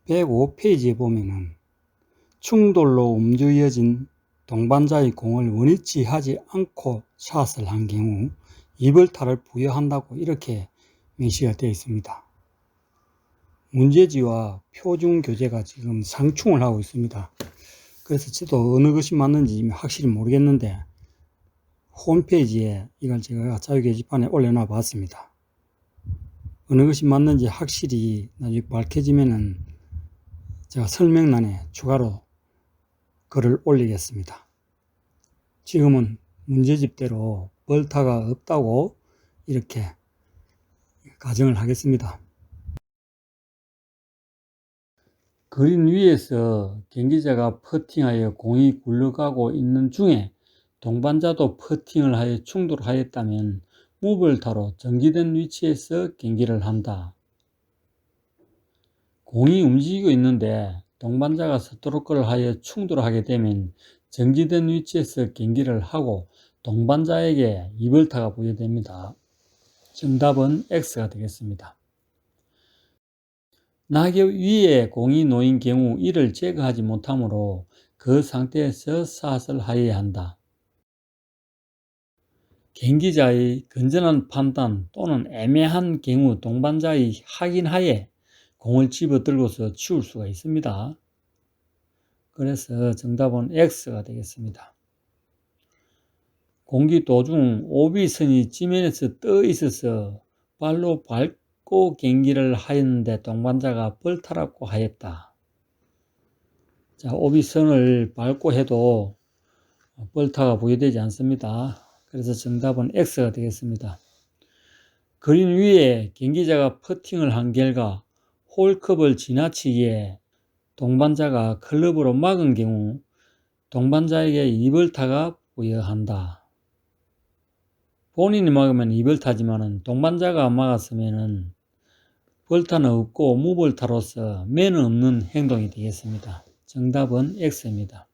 Speaker 2: 105페이지에 보면은 충돌로 움직여진 동반자의 공을 원위치 하지 않고 샷을 한 경우 이벌타를 부여한다고 이렇게 명시가 되어 있습니다. 문제지와 표준교재가 지금 상충을 하고 있습니다. 그래서 저도 어느 것이 맞는지 확실히 모르겠는데 홈페이지에 이걸 제가 자유 게시판에 올려놔 봤습니다. 어느 것이 맞는지 확실히 나중에 밝혀지면은 제가 설명란에 추가로 글을 올리겠습니다. 지금은 문제집대로 벌타가 없다고 이렇게 가정을 하겠습니다. 그린 위에서 경기자가 퍼팅하여 공이 굴러가고 있는 중에 동반자도 퍼팅을 하여 충돌하였다면 무벌타로 정지된 위치에서 경기를 한다. 공이 움직이고 있는데 동반자가 스트로크를 하여 충돌하게 되면 정지된 위치에서 경기를 하고 동반자에게 이벌타가 부여됩니다. 정답은 X가 되겠습니다. 낙엽 위에 공이 놓인 경우 이를 제거하지 못하므로 그 상태에서 샷을 하여야 한다. 경기자의 건전한 판단 또는 애매한 경우 동반자의 확인하에 공을 집어들고서 치울 수가 있습니다. 그래서 정답은 X가 되겠습니다. 공기 도중 오비선이 지면에서 떠 있어서 발로 밟고 경기를 하였는데 동반자가 벌타라고 하였다. 자, 오비선을 밟고 해도 벌타가 부여되지 않습니다. 그래서 정답은 X가 되겠습니다. 그린 위에 경기자가 퍼팅을 한 결과 홀컵을 지나치기에 동반자가 클럽으로 막은 경우 동반자에게 이벌타가 부여한다. 본인이 막으면 이벌타지만 동반자가 막았으면 벌타는 없고 무벌타로서 매는 없는 행동이 되겠습니다. 정답은 X입니다.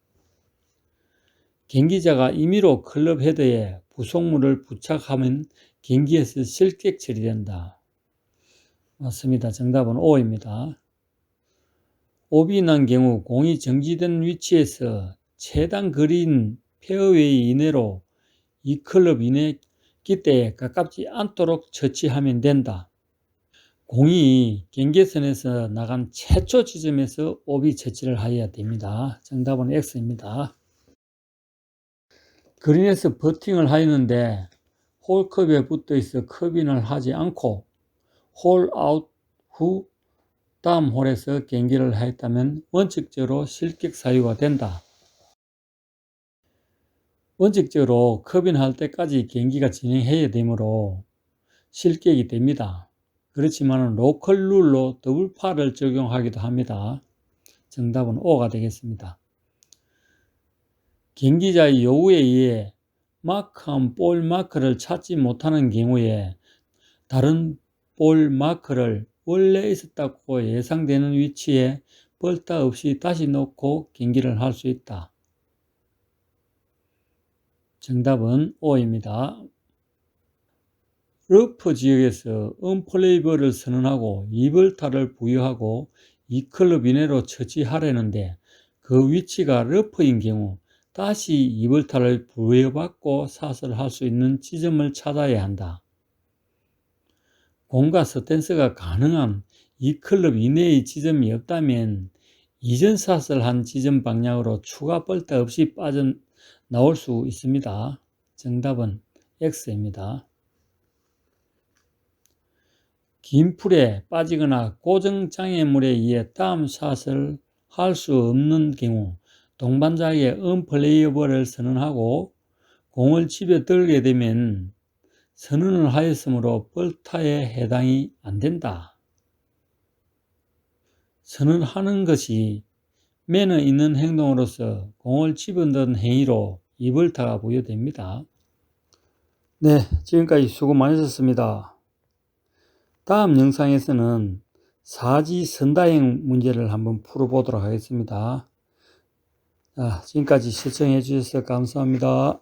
Speaker 2: 경기자가 임의로 클럽 헤드에 부속물을 부착하면 경기에서 실격 처리된다. 맞습니다. 정답은 O입니다. 오비 난 경우 공이 정지된 위치에서 최단 그린 페어웨이 이내로 이 클럽 이내 기대에 가깝지 않도록 처치하면 된다. 공이 경계선에서 나간 최초 지점에서 오비 처치를 하여야 됩니다. 정답은 X입니다. 그린에서 퍼팅을 하였는데 홀컵에 붙어 있어 커빙을 하지 않고 홀아웃 후 다음 홀에서 경기를 하였다면 원칙적으로 실격 사유가 된다. 원칙적으로 커빙할 때까지 경기가 진행해야 되므로 실격이 됩니다. 그렇지만 로컬 룰로 더블파를 적용하기도 합니다. 정답은 O가 되겠습니다. 경기자의 요구에 의해 마크한 볼 마크를 찾지 못하는 경우에 다른 볼 마크를 원래 있었다고 예상되는 위치에 벌타 없이 다시 놓고 경기를 할 수 있다. 정답은 O입니다. 러프 지역에서 언플레이볼을 선언하고 이벌타를 부여하고 이 클럽 이내로 처치하려는데 그 위치가 러프인 경우 다시 이벌타를 부여받고 샷을 할 수 있는 지점을 찾아야 한다. 공과 스탠스가 가능한 이 클럽 이내의 지점이 없다면 이전 샷을 한 지점 방향으로 추가 벌타 없이 빠져나올 수 있습니다. 정답은 X입니다. 긴 풀에 빠지거나 고정장애물에 의해 다음 샷을 할 수 없는 경우 동반자에게 언플레이어블을 선언하고 공을 집에 들게 되면 선언을 하였으므로 벌타에 해당이 안된다. 선언하는 것이 매너 있는 행동으로서 공을 집어넣은 행위로 이벌타가 부여됩니다. 네, 지금까지 수고 많으셨습니다. 다음 영상에서는 사지 선다행 문제를 한번 풀어보도록 하겠습니다. 지금까지 시청해 주셔서 감사합니다.